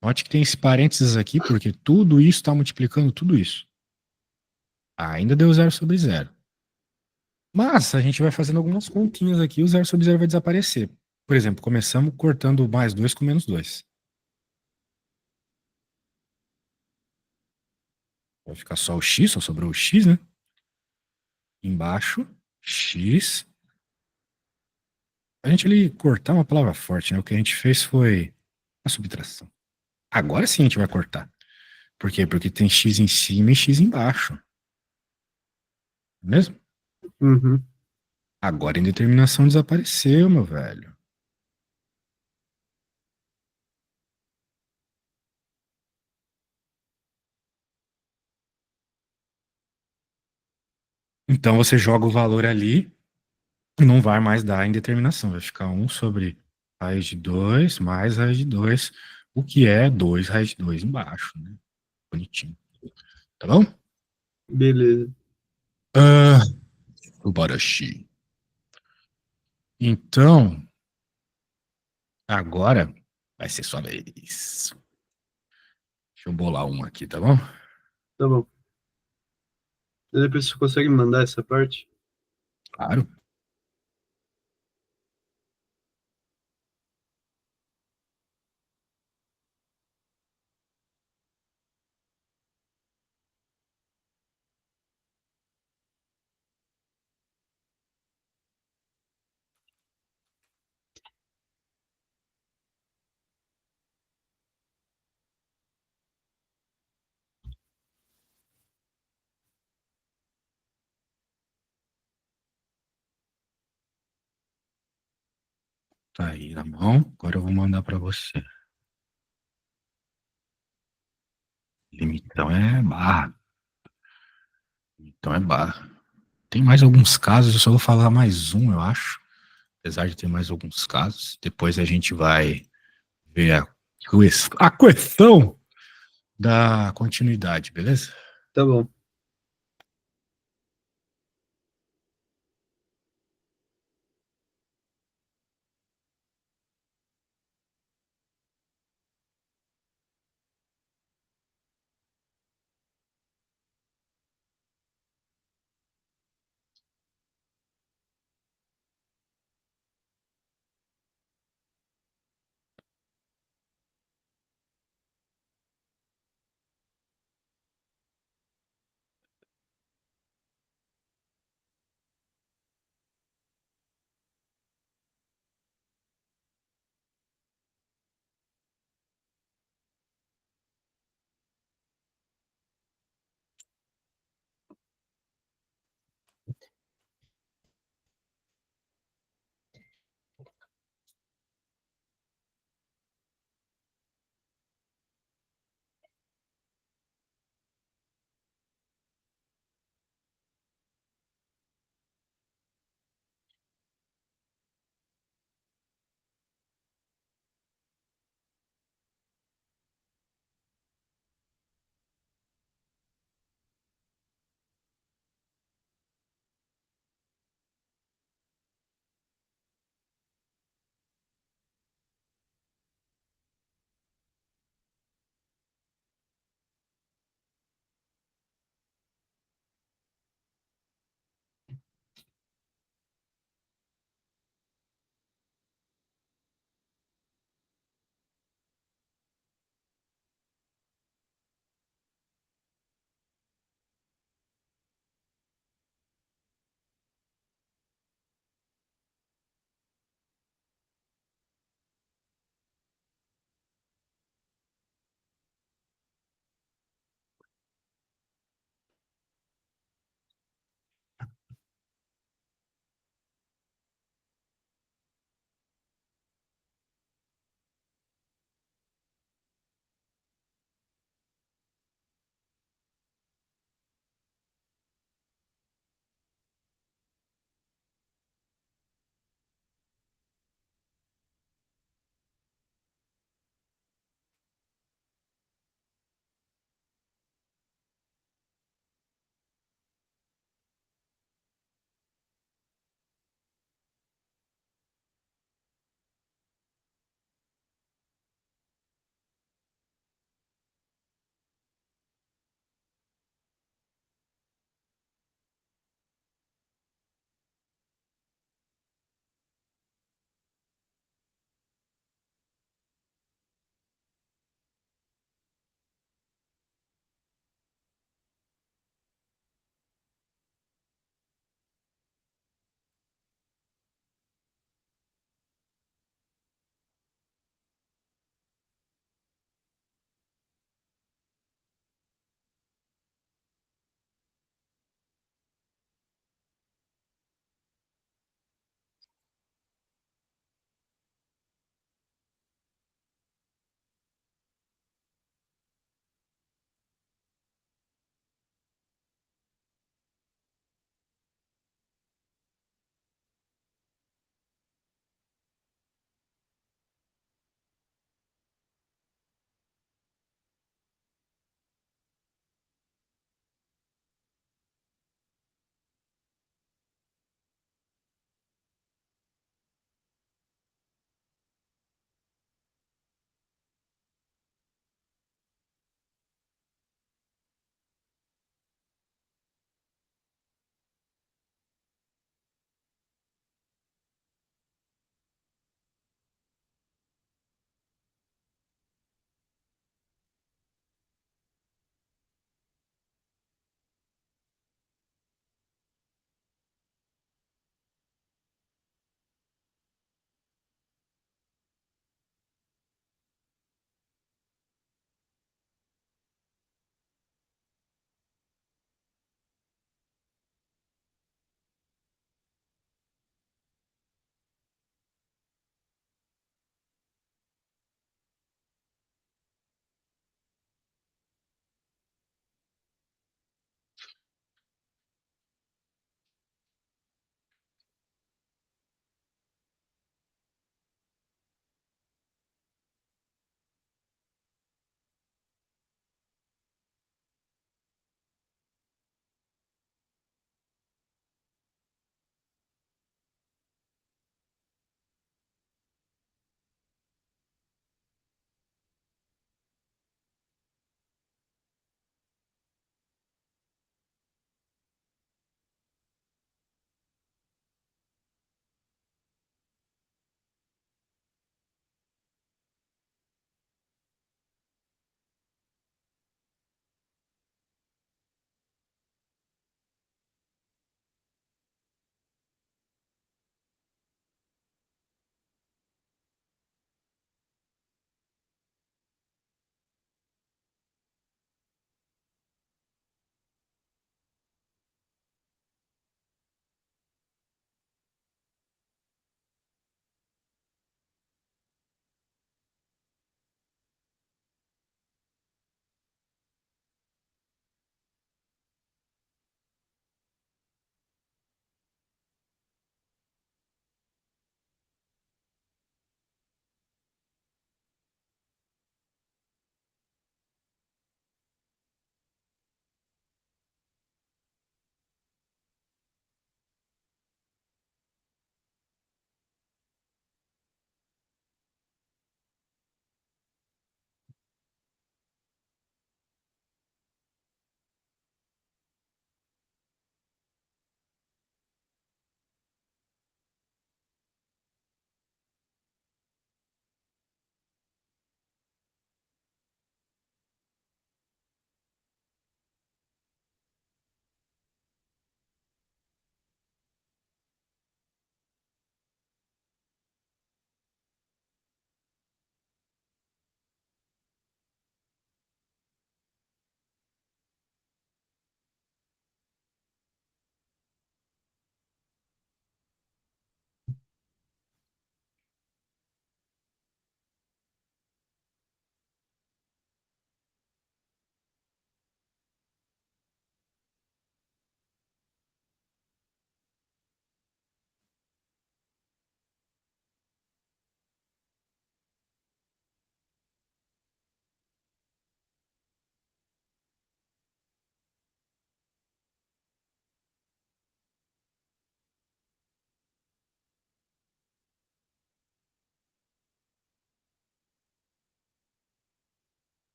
Note que tem esse parênteses aqui, porque tudo isso está multiplicando tudo isso. Ainda deu zero sobre zero. Mas a gente vai fazendo algumas continhas aqui, o zero sobre zero vai desaparecer. Por exemplo, começamos cortando mais 2 com menos 2. Vai ficar só o x, só sobrou o x, né? Embaixo, x. A gente ali cortar uma palavra forte, né? O que a gente fez foi a subtração. Agora sim a gente vai cortar. Por quê? Porque tem x em cima e x embaixo. Não é mesmo? Uhum, Agora a indeterminação desapareceu, meu velho. Então você joga o valor ali e não vai mais dar a indeterminação. Vai ficar um sobre raiz de 2 mais raiz de 2, o que é 2 raiz de 2 embaixo, né? Bonitinho. Tá bom? beleza. Ah, Subarashi. Então, agora vai ser sua vez. Deixa eu bolar um aqui, tá bom? Tá bom. E depois você consegue me mandar essa parte? Claro. Tá aí na mão. Agora eu vou mandar para você. Limitão é barra. Limitão é barra. Tem mais alguns casos, eu só vou falar mais um, eu acho. Apesar de ter mais alguns casos. Depois a gente vai ver a questão da continuidade, beleza? Tá bom.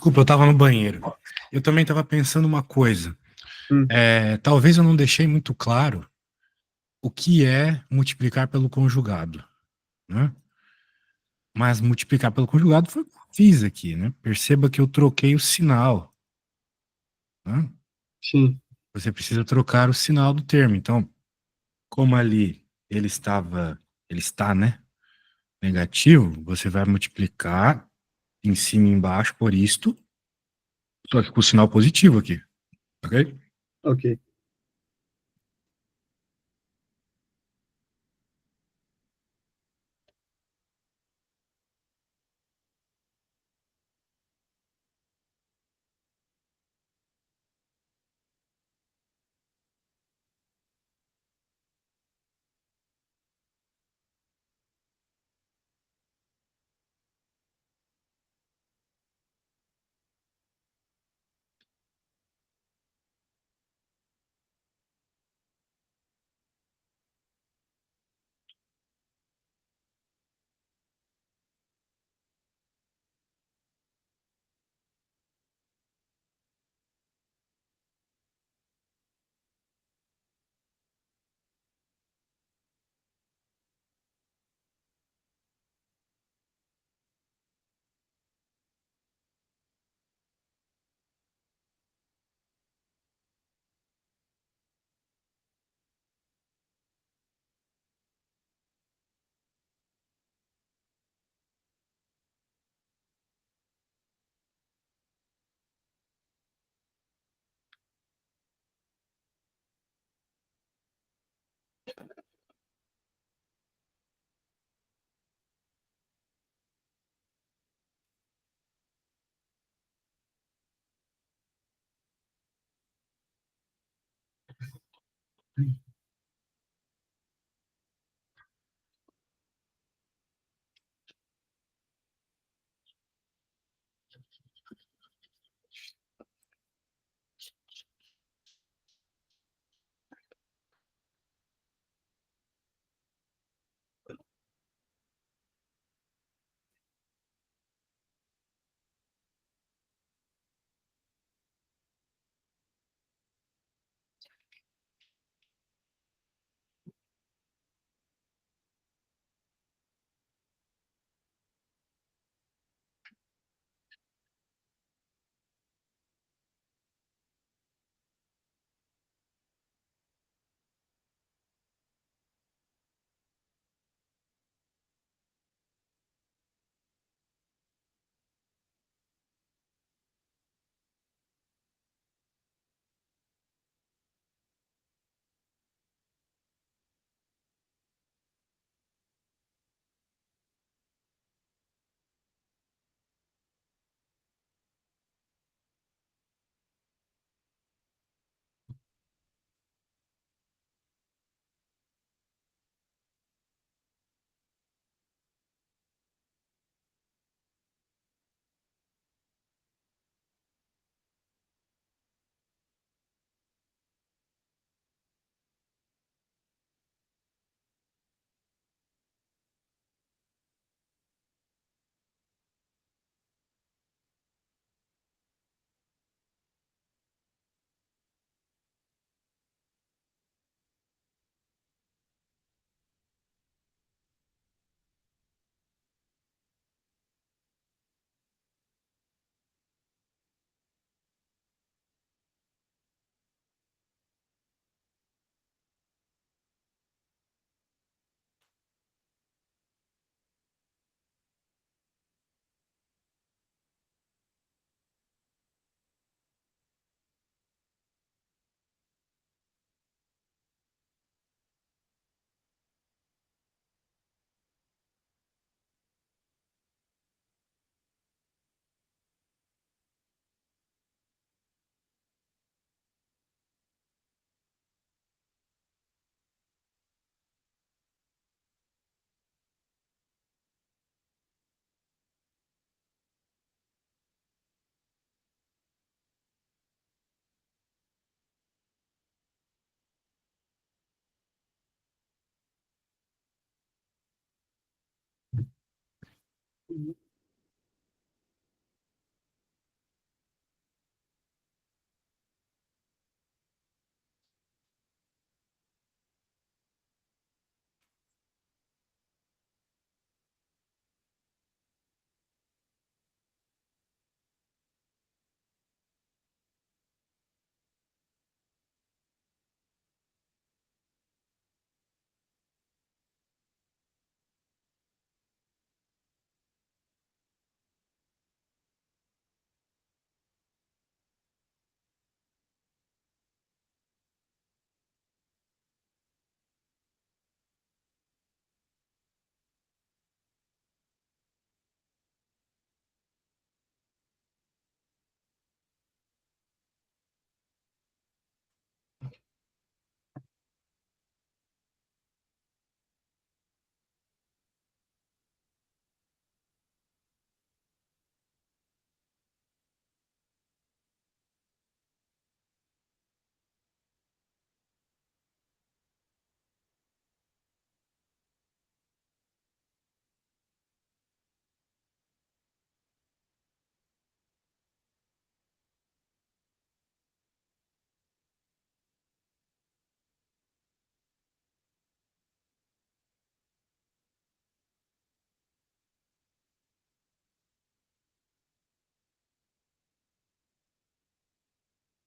Desculpa, eu estava no banheiro. Eu também estava pensando uma coisa. Hum, Talvez eu não deixei muito claro o que é multiplicar pelo conjugado, né? Mas multiplicar pelo conjugado foi o que eu fiz aqui, né? Perceba que eu troquei o sinal, né? sim. Você precisa trocar o sinal do termo. Então, como ali ele está, né? Negativo, você vai multiplicar em cima e embaixo por isto, só que com o sinal positivo aqui, ok? Ok.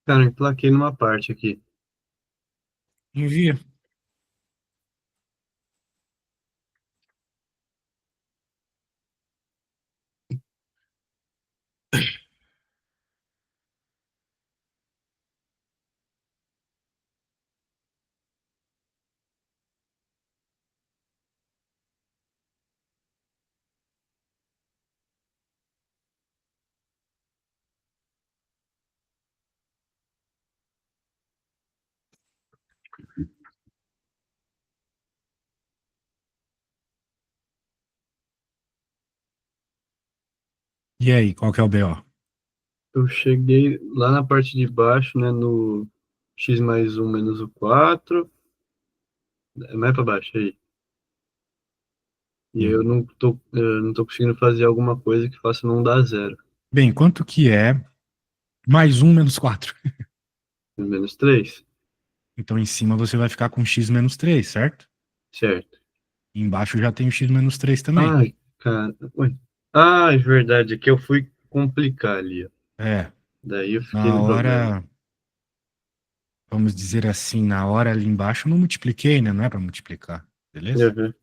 Cara, eu emplaquei numa parte aqui. Envia. E aí, qual que é o BO? Eu cheguei lá na parte de baixo, né, no x mais um menos o 4. É mais para baixo aí. E Hum. eu não tô conseguindo fazer alguma coisa que faça não dar zero. Bem, quanto que é mais um menos 4? Menos 3, Então, em cima você vai ficar com x menos 3, certo? certo. E embaixo já tem o x menos 3 também. Ai, cara. Ué. Ah, é verdade. É que eu fui complicar ali, ó. É, Daí eu fiquei na no problema. hora, vamos dizer assim, na hora ali embaixo eu não multipliquei, né? Não é para multiplicar, beleza? Uhum.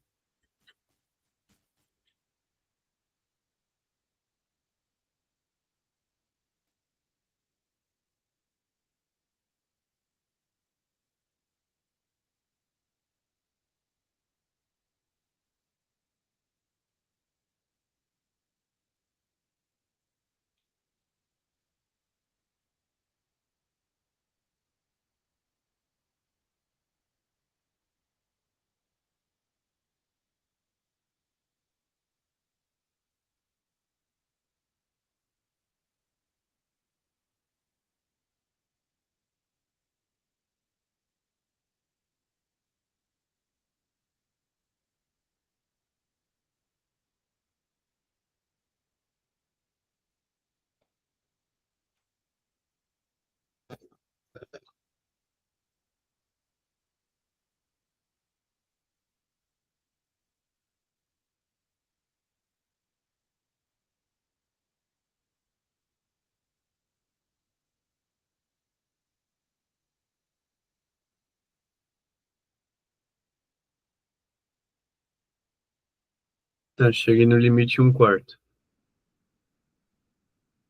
Tá, cheguei no limite 1/4.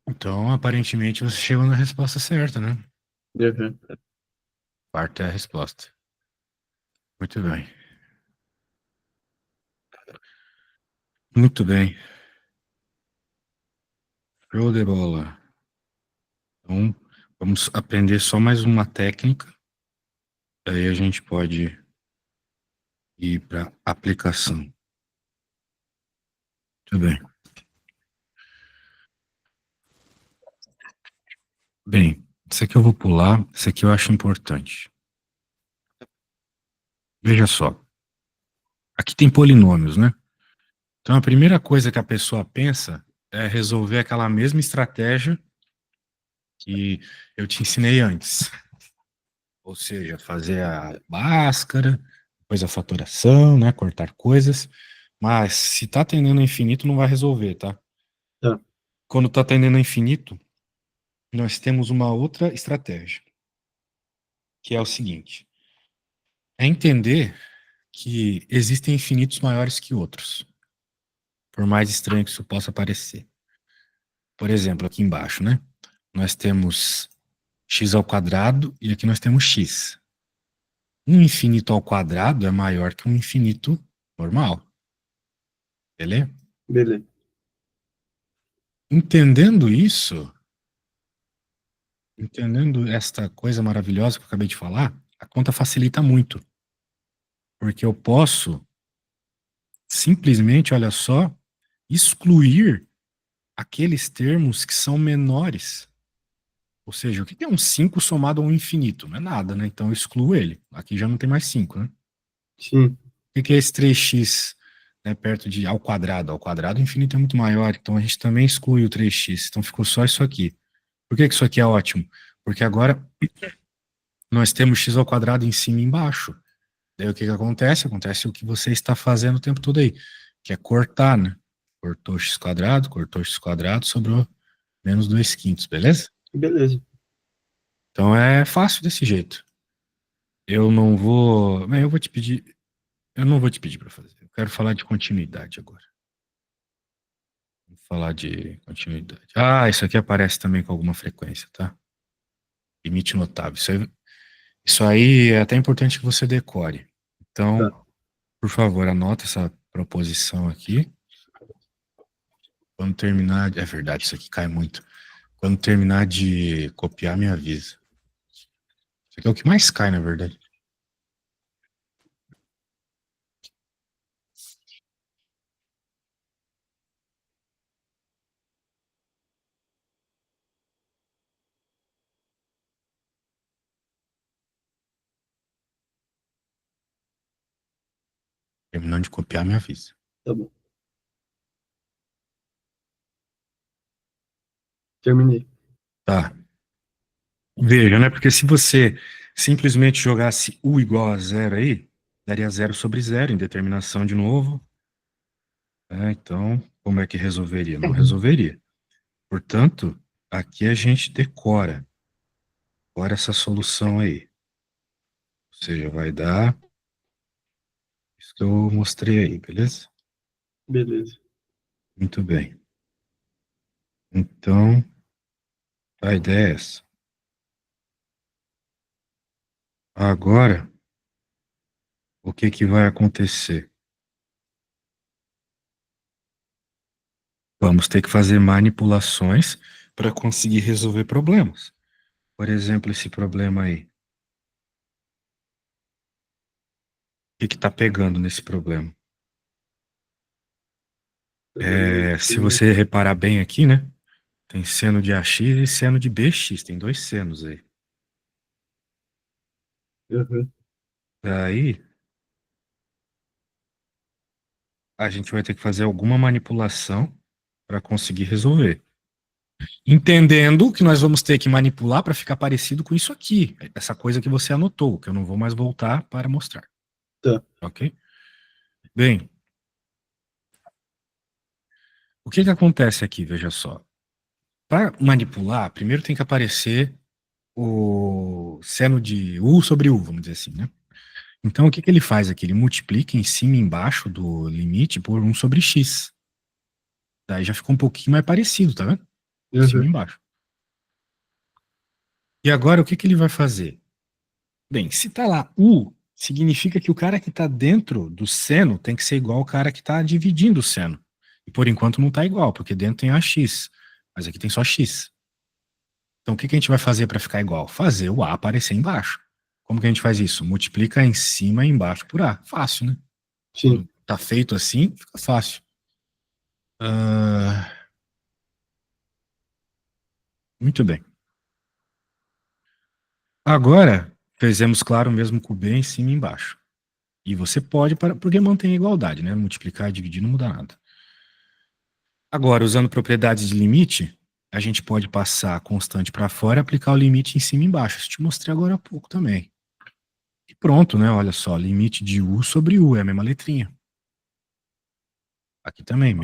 Então, aparentemente, você chegou na resposta certa, né? Uhum. Quarta é a resposta. Muito bem. Muito bem. Show de bola. Então, vamos aprender só mais uma técnica. Aí a gente pode ir para aplicação. Muito bem. Bem, isso aqui eu vou pular. Isso aqui eu acho importante. Veja só. Aqui tem polinômios, né? Então, a primeira coisa que a pessoa pensa é resolver aquela mesma estratégia que eu te ensinei antes. Ou seja, fazer a Bhaskara, depois a fatoração, né? Cortar coisas. Mas se tá tendendo ao infinito, não vai resolver, tá? Tá, Quando tá tendendo ao infinito, nós temos uma outra estratégia, que é o seguinte: é entender que existem infinitos maiores que outros, por mais estranho que isso possa parecer. Por exemplo, aqui embaixo, né? Nós temos x ao quadrado e aqui nós temos x. Um infinito ao quadrado é maior que um infinito normal, beleza? beleza. Entendendo isso, entendendo esta coisa maravilhosa que eu acabei de falar, a conta facilita muito, porque eu posso simplesmente, olha só, excluir aqueles termos que são menores. Ou seja, o que é um 5 somado a um infinito? Não é nada, né? Então eu excluo ele. Aqui já não tem mais 5, né? Sim, O que é esse 3x, né, perto de ao quadrado? Ao quadrado o infinito é muito maior, então a gente também exclui o 3x. Então ficou só isso aqui. Por que isso aqui é ótimo? Porque agora nós temos x ao quadrado em cima e embaixo. Daí o que acontece? Acontece o que você está fazendo o tempo todo aí, que é cortar, né? Cortou x quadrado, sobrou menos 2 quintos, beleza? beleza. Então é fácil desse jeito. Eu não vou. Bem, eu vou te pedir. Eu não vou te pedir para fazer. Eu quero falar de continuidade agora. Vou falar de continuidade. Ah, isso aqui aparece também com alguma frequência, tá? Limite notável. Isso aí é até importante que você decore. Então, Tá, por favor, anota essa proposição aqui. Quando terminar. É verdade, isso aqui cai muito. Quando terminar de copiar, me avisa. Isso aqui é o que mais cai, na verdade. Terminando de copiar, me avisa. tá bom. Terminei. Tá. Veja, né? Porque se você simplesmente jogasse U igual a zero aí, daria zero sobre zero, indeterminação de novo. Então, como é que resolveria? Não resolveria. Portanto, aqui a gente decora. Agora essa solução aí. Ou seja, vai dar isso que eu mostrei aí, beleza? Beleza. Muito bem. Então, a ideia é essa. Agora, o que que vai acontecer? Vamos ter que fazer manipulações para conseguir resolver problemas. Por exemplo, esse problema aí. O que que tá pegando nesse problema? Tá dando Se aqui. você reparar bem aqui, né? Tem seno de AX e seno de BX. Tem dois senos aí. Aham. Daí, a gente vai ter que fazer alguma manipulação para conseguir resolver. Entendendo que nós vamos ter que manipular para ficar parecido com isso aqui, essa coisa que você anotou, que eu não vou mais voltar para mostrar, Tá. ok? Bem, o que que acontece aqui, veja só. Para manipular, primeiro tem que aparecer o seno de U sobre U, vamos dizer assim, né? Então, o que que ele faz aqui? Ele multiplica em cima e embaixo do limite por um sobre x. Daí já ficou um pouquinho mais parecido, tá vendo? Em cima e Aham. embaixo. E agora, o que que ele vai fazer? Bem, se tá lá U, significa que o cara que tá dentro do seno tem que ser igual ao cara que tá dividindo o seno. E por enquanto não tá igual, porque dentro tem AX, mas aqui tem só X. Então o que que a gente vai fazer para ficar igual? Fazer o A aparecer embaixo. Como que a gente faz isso? Multiplica em cima e embaixo por A. Fácil, né? Sim. Quando tá feito assim, fica fácil. Ah, muito bem. Agora, fizemos, claro, o mesmo com o B em cima e embaixo. E você pode, porque mantém a igualdade, né? Multiplicar e dividir não muda nada. Agora, usando propriedades de limite, a gente pode passar a constante para fora e aplicar o limite em cima e embaixo. Isso te mostrei agora há pouco também. E pronto, né? Olha só, limite de U sobre U é a mesma letrinha. Aqui também,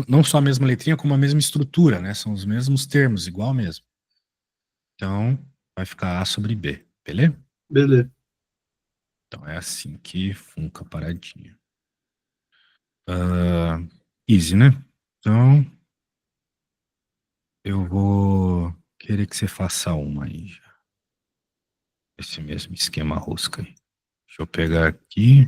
não só a mesma letrinha, como a mesma estrutura, né? São os mesmos termos, igual mesmo. Então, vai ficar A sobre B, beleza? Beleza. Então, é assim que funca a paradinha. Ah, easy, né? Então, eu vou querer que você faça uma aí já. Esse mesmo esquema rosca aí. Deixa eu pegar aqui.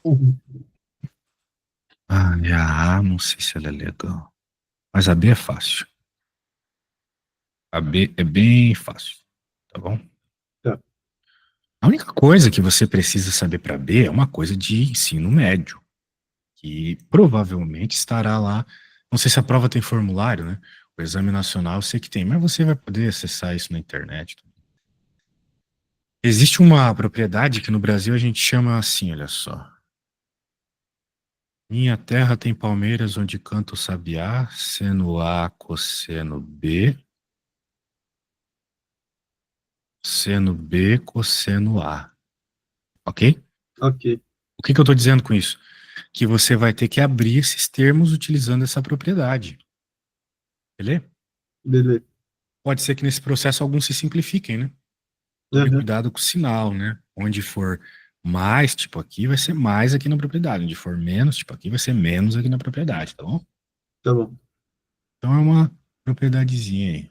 Uhum. Ah, e a A, não sei se ela é legal. Mas a B é fácil. A B é bem fácil, tá bom? Tá. A única coisa que você precisa saber para B é uma coisa de ensino médio, que provavelmente estará lá. Não sei se a prova tem formulário, né? O exame nacional eu sei que tem, mas você vai poder acessar isso na internet. Existe uma propriedade que no Brasil a gente chama assim, olha só. Minha terra tem palmeiras onde canta o sabiá, seno A, cosseno B, seno B, cosseno A. Ok? Ok. O que que eu estou dizendo com isso? Que você vai ter que abrir esses termos utilizando essa propriedade. Beleza? Beleza. Pode ser que nesse processo alguns se simplifiquem, né? Tome Aham, cuidado com o sinal, né? Onde for mais, tipo aqui, vai ser mais aqui na propriedade. Onde for menos, tipo aqui, vai ser menos aqui na propriedade, tá bom? tá bom. Então é uma propriedadezinha aí.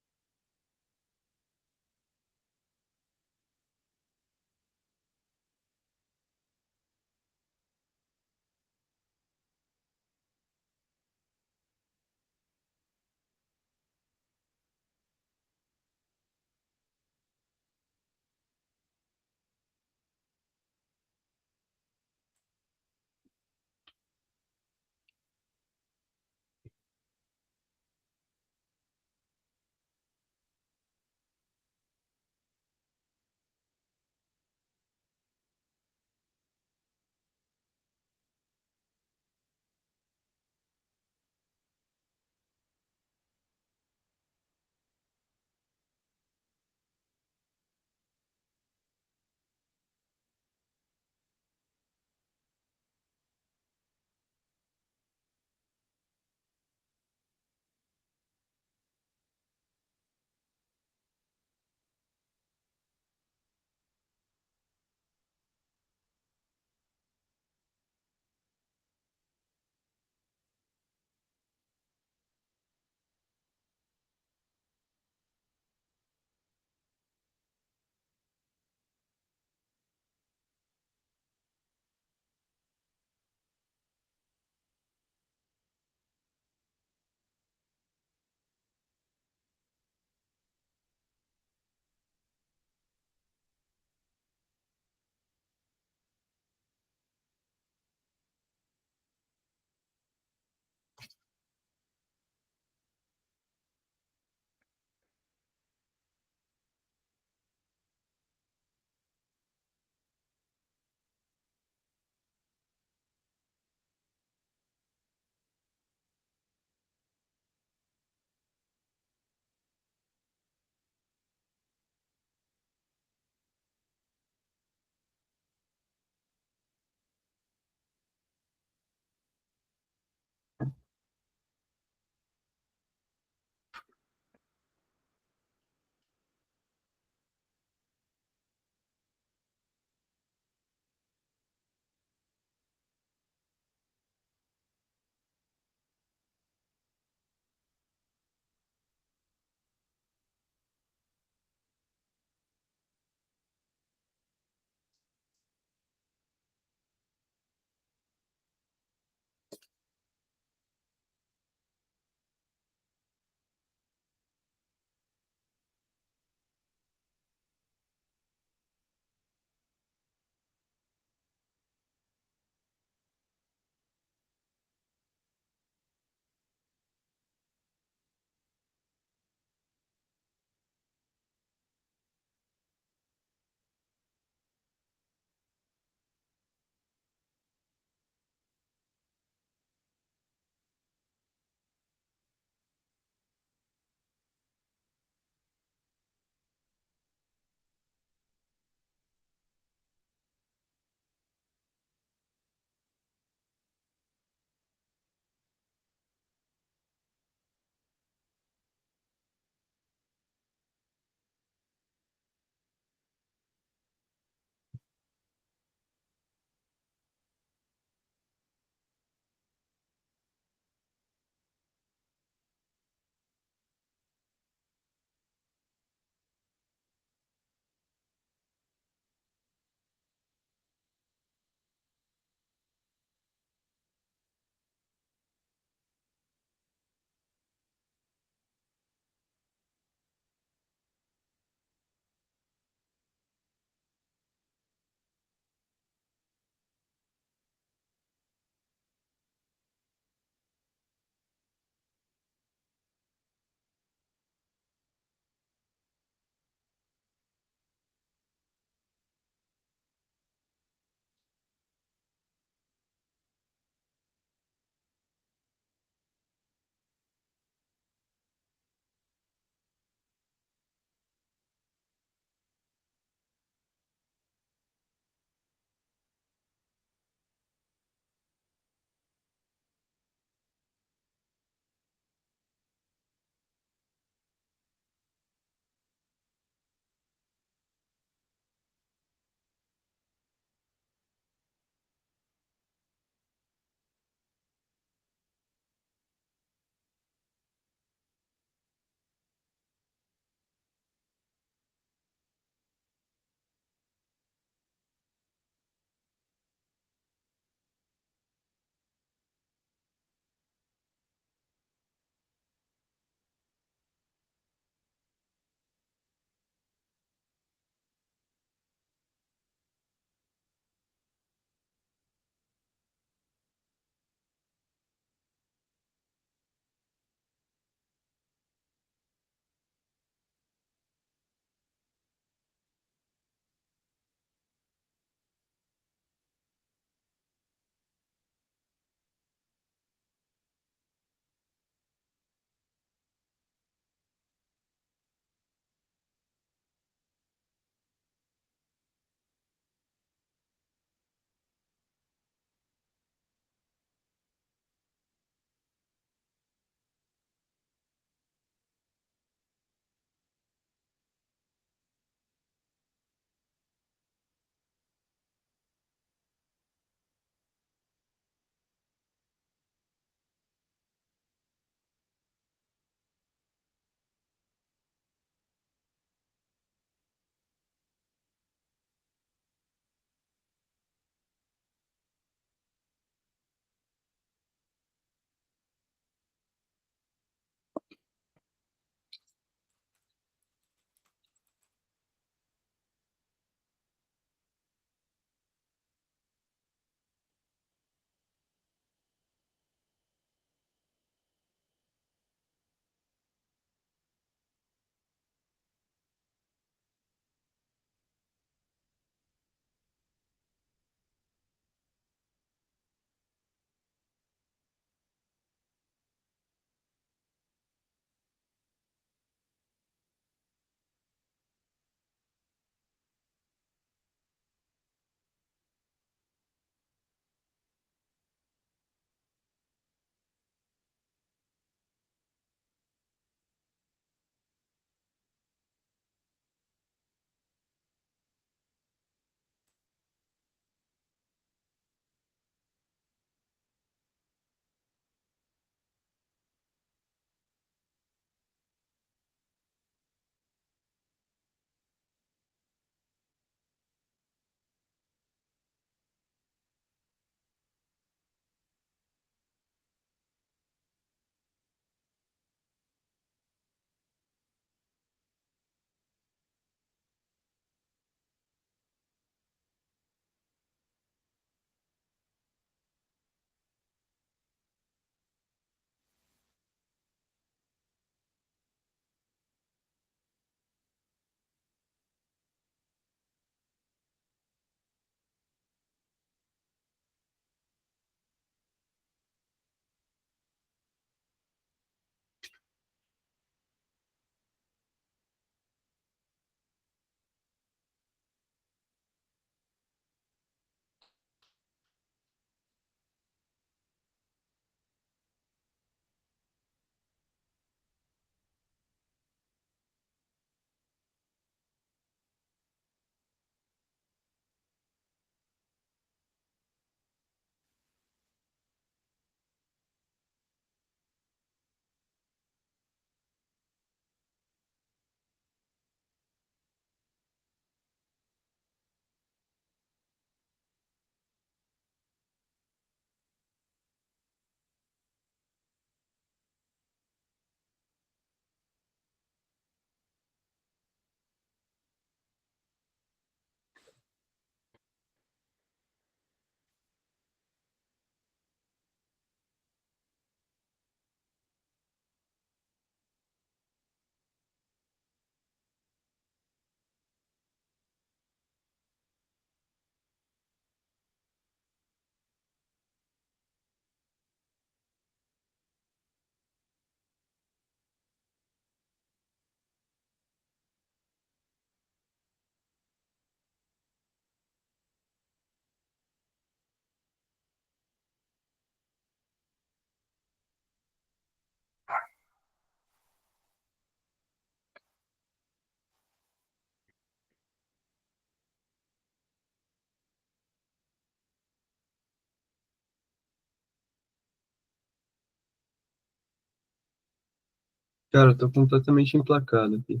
Cara, eu tô completamente emplacado aqui.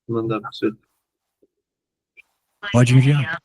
Vou mandar pra você. Pode enviar.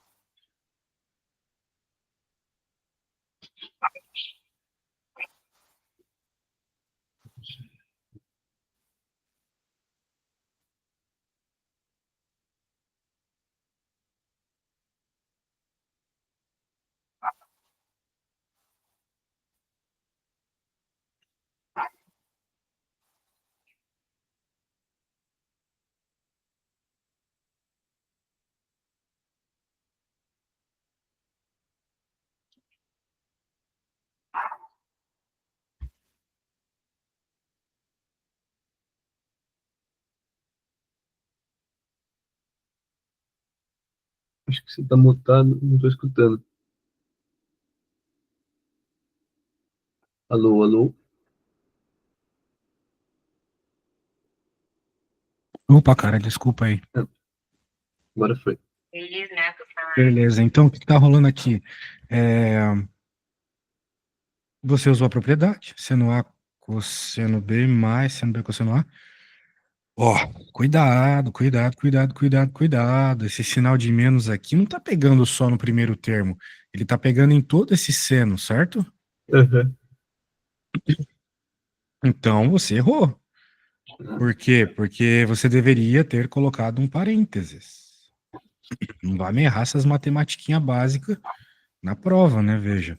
Acho que você tá mutado, não tô escutando. Alô, alô? Opa, cara, desculpa aí. Ah, agora foi. Beleza, então o que tá rolando aqui? É, você usou a propriedade, seno A cosseno B mais seno B cosseno A. Ó, cuidado, cuidado, cuidado, cuidado, cuidado. Esse sinal de menos aqui não tá pegando só no primeiro termo. Ele tá pegando em todo esse seno, certo? Aham. Então você errou. Por quê? Porque você deveria ter colocado um parênteses. Não vai me errar essas matematiquinhas básicas na prova, né? Veja.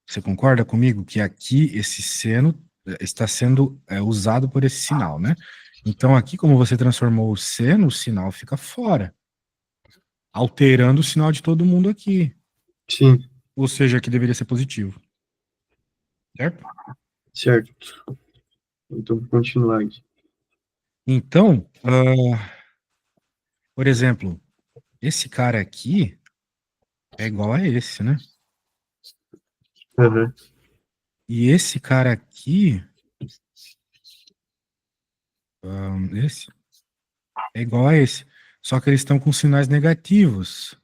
Você concorda comigo que aqui esse seno está sendo usado por esse sinal, né? Então aqui, como você transformou o seno, o sinal fica fora, alterando o sinal de todo mundo aqui. Sim, Ou seja, aqui deveria ser positivo, certo? certo. Então, vou continuar aqui. Então, por exemplo, esse cara aqui é igual a esse, né? Aham. E esse cara aqui, esse, é igual a esse. Só que eles estão com sinais negativos.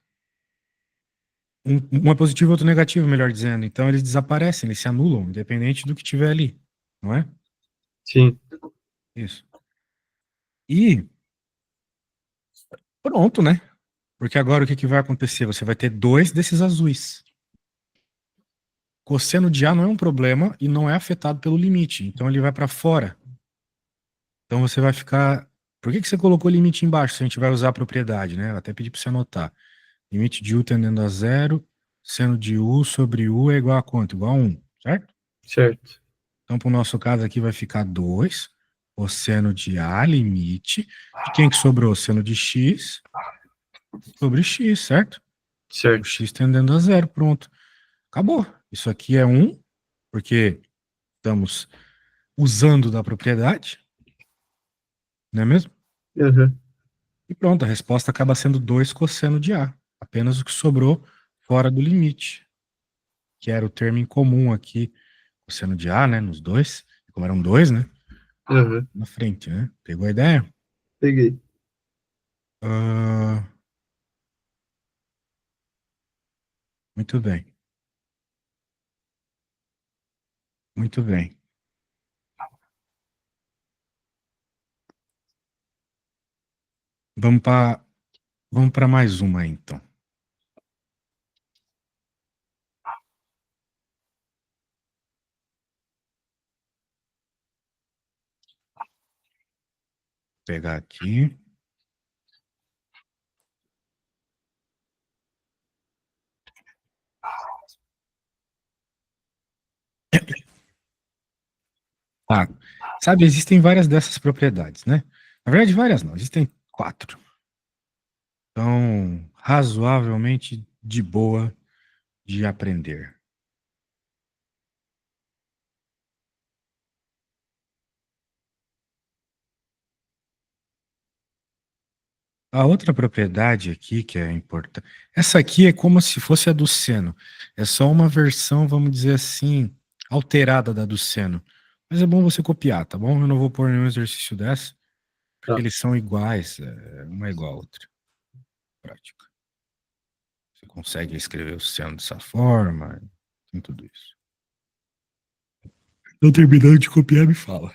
Um é positivo e outro negativo, melhor dizendo. Então eles desaparecem, eles se anulam, independente do que tiver ali, não é? Sim, Isso. E pronto, né? Porque agora o que que vai acontecer? Você vai ter dois desses azuis. Cosseno de A não é um problema e não é afetado pelo limite, então ele vai para fora. Então você vai ficar. Por que que você colocou o limite embaixo se a gente vai usar a propriedade, né? Eu até pedi para você anotar. Limite de U tendendo a zero, seno de U sobre U é igual a quanto? Igual a 1, certo? certo. Então, para o nosso caso aqui vai ficar 2, cosseno de A, limite. De quem que sobrou? Seno de X sobre X, certo? O Certo. X tendendo a zero, pronto. Acabou. Isso aqui é 1, porque estamos usando da propriedade, não é mesmo? Aham. E pronto, a resposta acaba sendo 2 cosseno de A. Apenas o que sobrou fora do limite, que era o termo em comum aqui, cosseno de A, né, nos dois. Como eram dois, né? Aham. Na frente, né? Pegou a ideia? Peguei. Ah, muito bem, muito bem. Vamos para vamos para mais uma aí, então. Vou pegar aqui. Ah, sabe, existem várias dessas propriedades, né? Na verdade, várias não, existem 4. Então, razoavelmente de boa de aprender. A outra propriedade aqui que é importante. Essa aqui é como se fosse a do seno. É só uma versão, vamos dizer assim, alterada da do seno. Mas é bom você copiar, tá bom? Eu não vou pôr nenhum exercício dessa, porque Tá. eles são iguais, uma é igual a outra. Prática. Você consegue escrever o seno dessa forma, tem tudo isso. Então, terminando de copiar, me fala.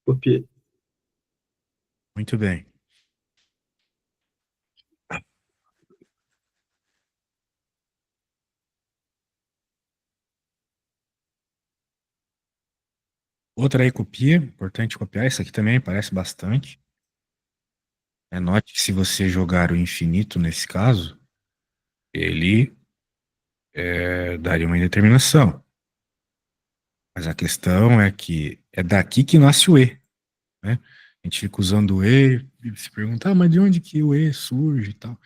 Copiei. Muito bem. Outra aí copia, importante copiar. Isso aqui também parece bastante. Note que se você jogar o infinito nesse caso, ele daria uma indeterminação. Mas a questão é que é daqui que nasce o E, né? A gente fica usando o E e se pergunta, mas de onde que o E surge e tal?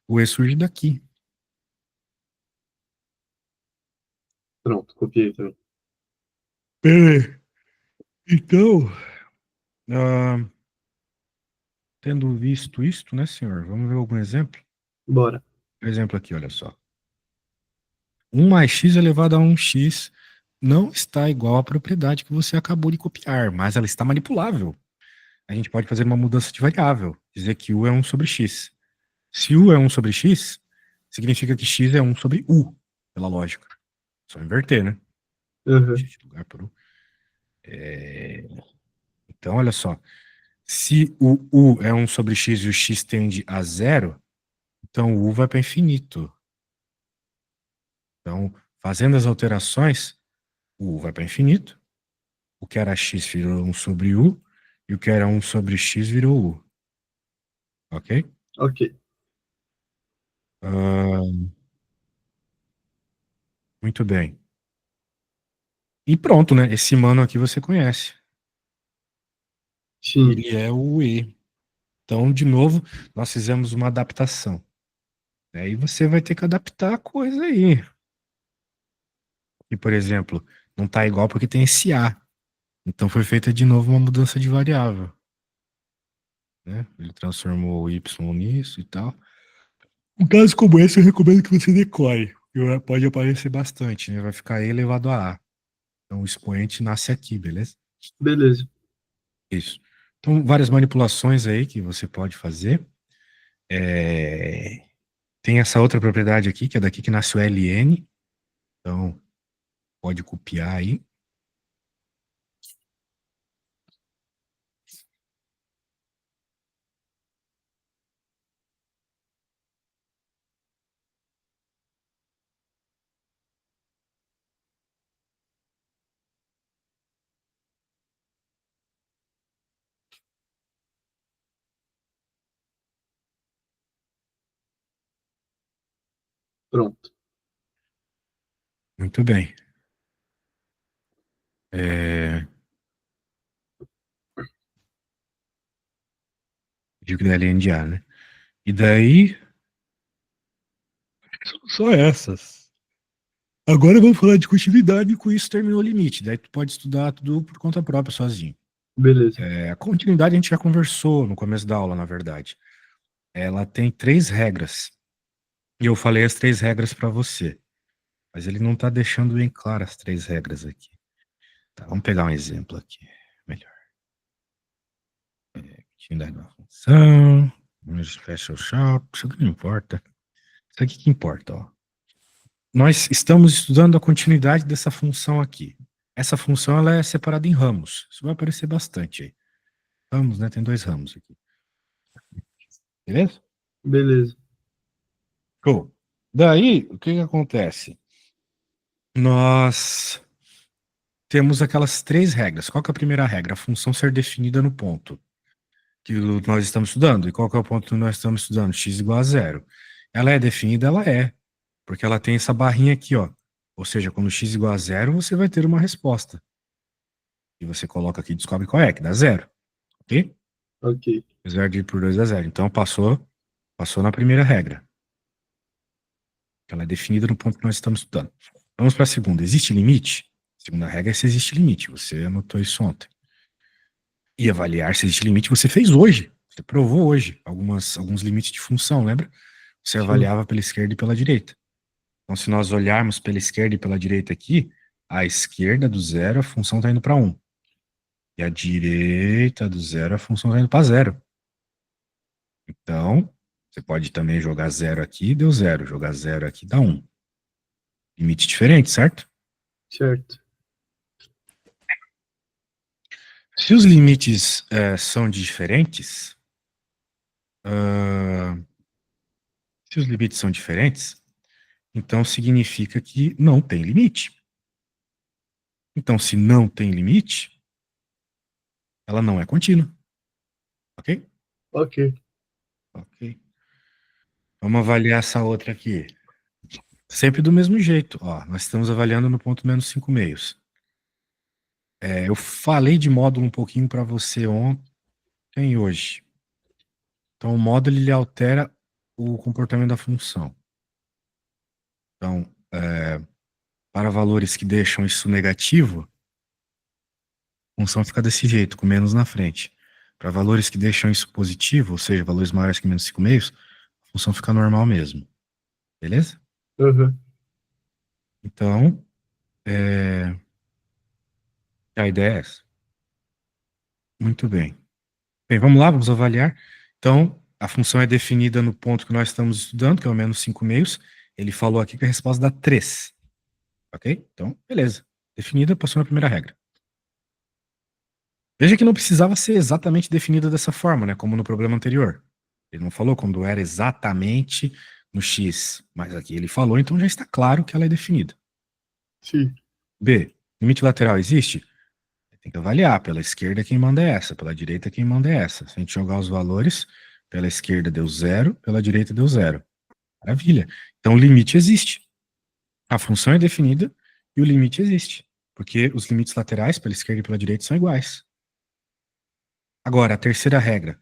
O E surge daqui. Pronto, copiei também. Beleza. Então, ah, tendo visto isto, né, senhor? Vamos ver algum exemplo? Bora. Exemplo aqui, olha só. 1 mais x elevado a 1x não está igual à propriedade que você acabou de copiar, mas ela está manipulável. A gente pode fazer uma mudança de variável, dizer que u é 1 sobre x. Se u é 1 sobre x, significa que x é 1 sobre u, pela lógica. Só inverter, né? Uhum. Deixa de lugar por u. Então, olha só. Se o u é 1 sobre x e o x tende a zero, então o u vai para infinito. Então, fazendo as alterações, o u vai para infinito. O que era x virou 1 sobre u, e o que era 1 sobre x virou u. Ok? Ok. Ah, muito bem. E pronto, né? Esse mano aqui você conhece. Sim. Ele é o E. Então, de novo, nós fizemos uma adaptação. Aí você vai ter que adaptar a coisa aí. E, por exemplo, não tá igual porque tem esse A. Então foi feita de novo uma mudança de variável. Né? Ele transformou o Y nisso e tal. Um caso como esse, eu recomendo que você decore. Pode aparecer bastante, né? Vai ficar E elevado a A. Então o expoente nasce aqui, beleza? Beleza. Isso. Então, várias manipulações aí que você pode fazer. É, Tem essa outra propriedade aqui, que é daqui que nasce o ln. Então, pode copiar aí. Pronto. Muito bem. É, Digo que da ln de A, né? E daí, são só essas. Agora vamos falar de continuidade e com isso terminou o limite. Daí tu pode estudar tudo por conta própria, sozinho. Beleza. A continuidade a gente já conversou no começo da aula, na verdade. Ela tem 3 regras. E eu falei as 3 regras para você. Mas ele não está deixando bem claro as 3 regras aqui. Tá, vamos pegar um exemplo aqui. Melhor. Continuidade de uma função. Special shop. Isso aqui não importa. Isso aqui que importa, ó. Nós estamos estudando a continuidade dessa função aqui. Essa função ela é separada em ramos. Isso vai aparecer bastante aí. Ramos, né? Tem 2 ramos aqui. Beleza? Beleza. Show. Daí, o que que acontece? Nós temos aquelas 3 regras. Qual que é a primeira regra? A função ser definida no ponto que nós estamos estudando. E qual que é o ponto que nós estamos estudando? X igual a zero. Ela é definida? Ela é. Porque ela tem essa barrinha aqui, ó. Ou seja, quando x igual a zero, você vai ter uma resposta. E você coloca aqui e descobre qual é, que dá zero. Ok? Ok. 0 dividido por 2 dá zero. Então passou na primeira regra. Ela é definida no ponto que nós estamos estudando. Vamos para a segunda. Existe limite? A segunda regra é se existe limite. Você anotou isso ontem. E avaliar se existe limite você fez hoje. Você provou hoje alguns limites de função, lembra? Você Sim. avaliava pela esquerda e pela direita. Então, se nós olharmos pela esquerda e pela direita aqui, à esquerda do zero, a função está indo para 1. E à direita do zero, a função está indo para 0. Então, você pode também jogar 0 aqui, deu 0. Jogar 0 aqui, dá 1. Limite diferente, certo? Certo. Se os limites são diferentes, se os limites são diferentes, então significa que não tem limite. Então, se não tem limite, ela não é contínua. Ok? Ok. Ok. Vamos avaliar essa outra aqui. Sempre do mesmo jeito. Ó, nós estamos avaliando no ponto menos 5 meios. Eu falei de módulo um pouquinho para você ontem e hoje. Então, o módulo ele altera o comportamento da função. Então, para valores que deixam isso negativo, a função fica desse jeito, com menos na frente. Para valores que deixam isso positivo, ou seja, valores maiores que menos 5 meios, a função fica normal mesmo. Beleza? Uhum. Então, a ideia é essa. Muito bem. Bem, vamos lá, vamos avaliar. Então, a função é definida no ponto que nós estamos estudando, que é o menos 5 meios. Ele falou aqui que a resposta dá 3. Ok? Então, beleza. Definida, passou na primeira regra. Veja que não precisava ser exatamente definida dessa forma, né? Como no problema anterior. Ele não falou quando era exatamente no X, mas aqui ele falou, então já está claro que ela é definida. Sim. B. Limite lateral existe? Tem que avaliar. Pela esquerda quem manda é essa, pela direita quem manda é essa. Se a gente jogar os valores, pela esquerda deu 0, pela direita deu 0. Maravilha. Então o limite existe. A função é definida e o limite existe. Porque os limites laterais, pela esquerda e pela direita, são iguais. Agora, a terceira regra.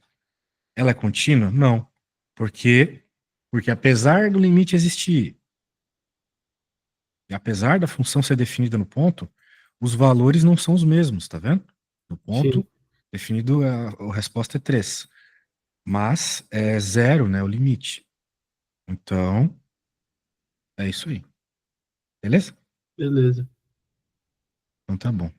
Ela é contínua? Não. Por quê? Porque apesar do limite existir, e apesar da função ser definida no ponto, os valores não são os mesmos, tá vendo? No Sim. ponto definido, a resposta é 3. Mas é 0, né, o limite. Então, é isso aí. Beleza? Beleza. Então tá bom.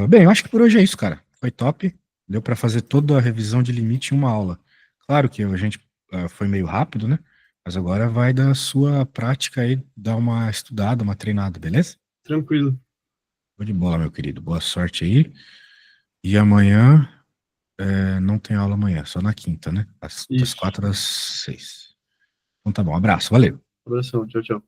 Bem, eu acho que por hoje é isso, cara. Foi top. Deu para fazer toda a revisão de limite em uma aula. Claro que a gente foi meio rápido, né? Mas agora vai da sua prática aí, dar uma estudada, uma treinada, beleza? Tranquilo. Show de bola, meu querido. Boa sorte aí. E amanhã, não tem aula amanhã, só na quinta, né? Das Isso. 4 às 6. Então tá bom, abraço, valeu. Abração. Tchau, tchau.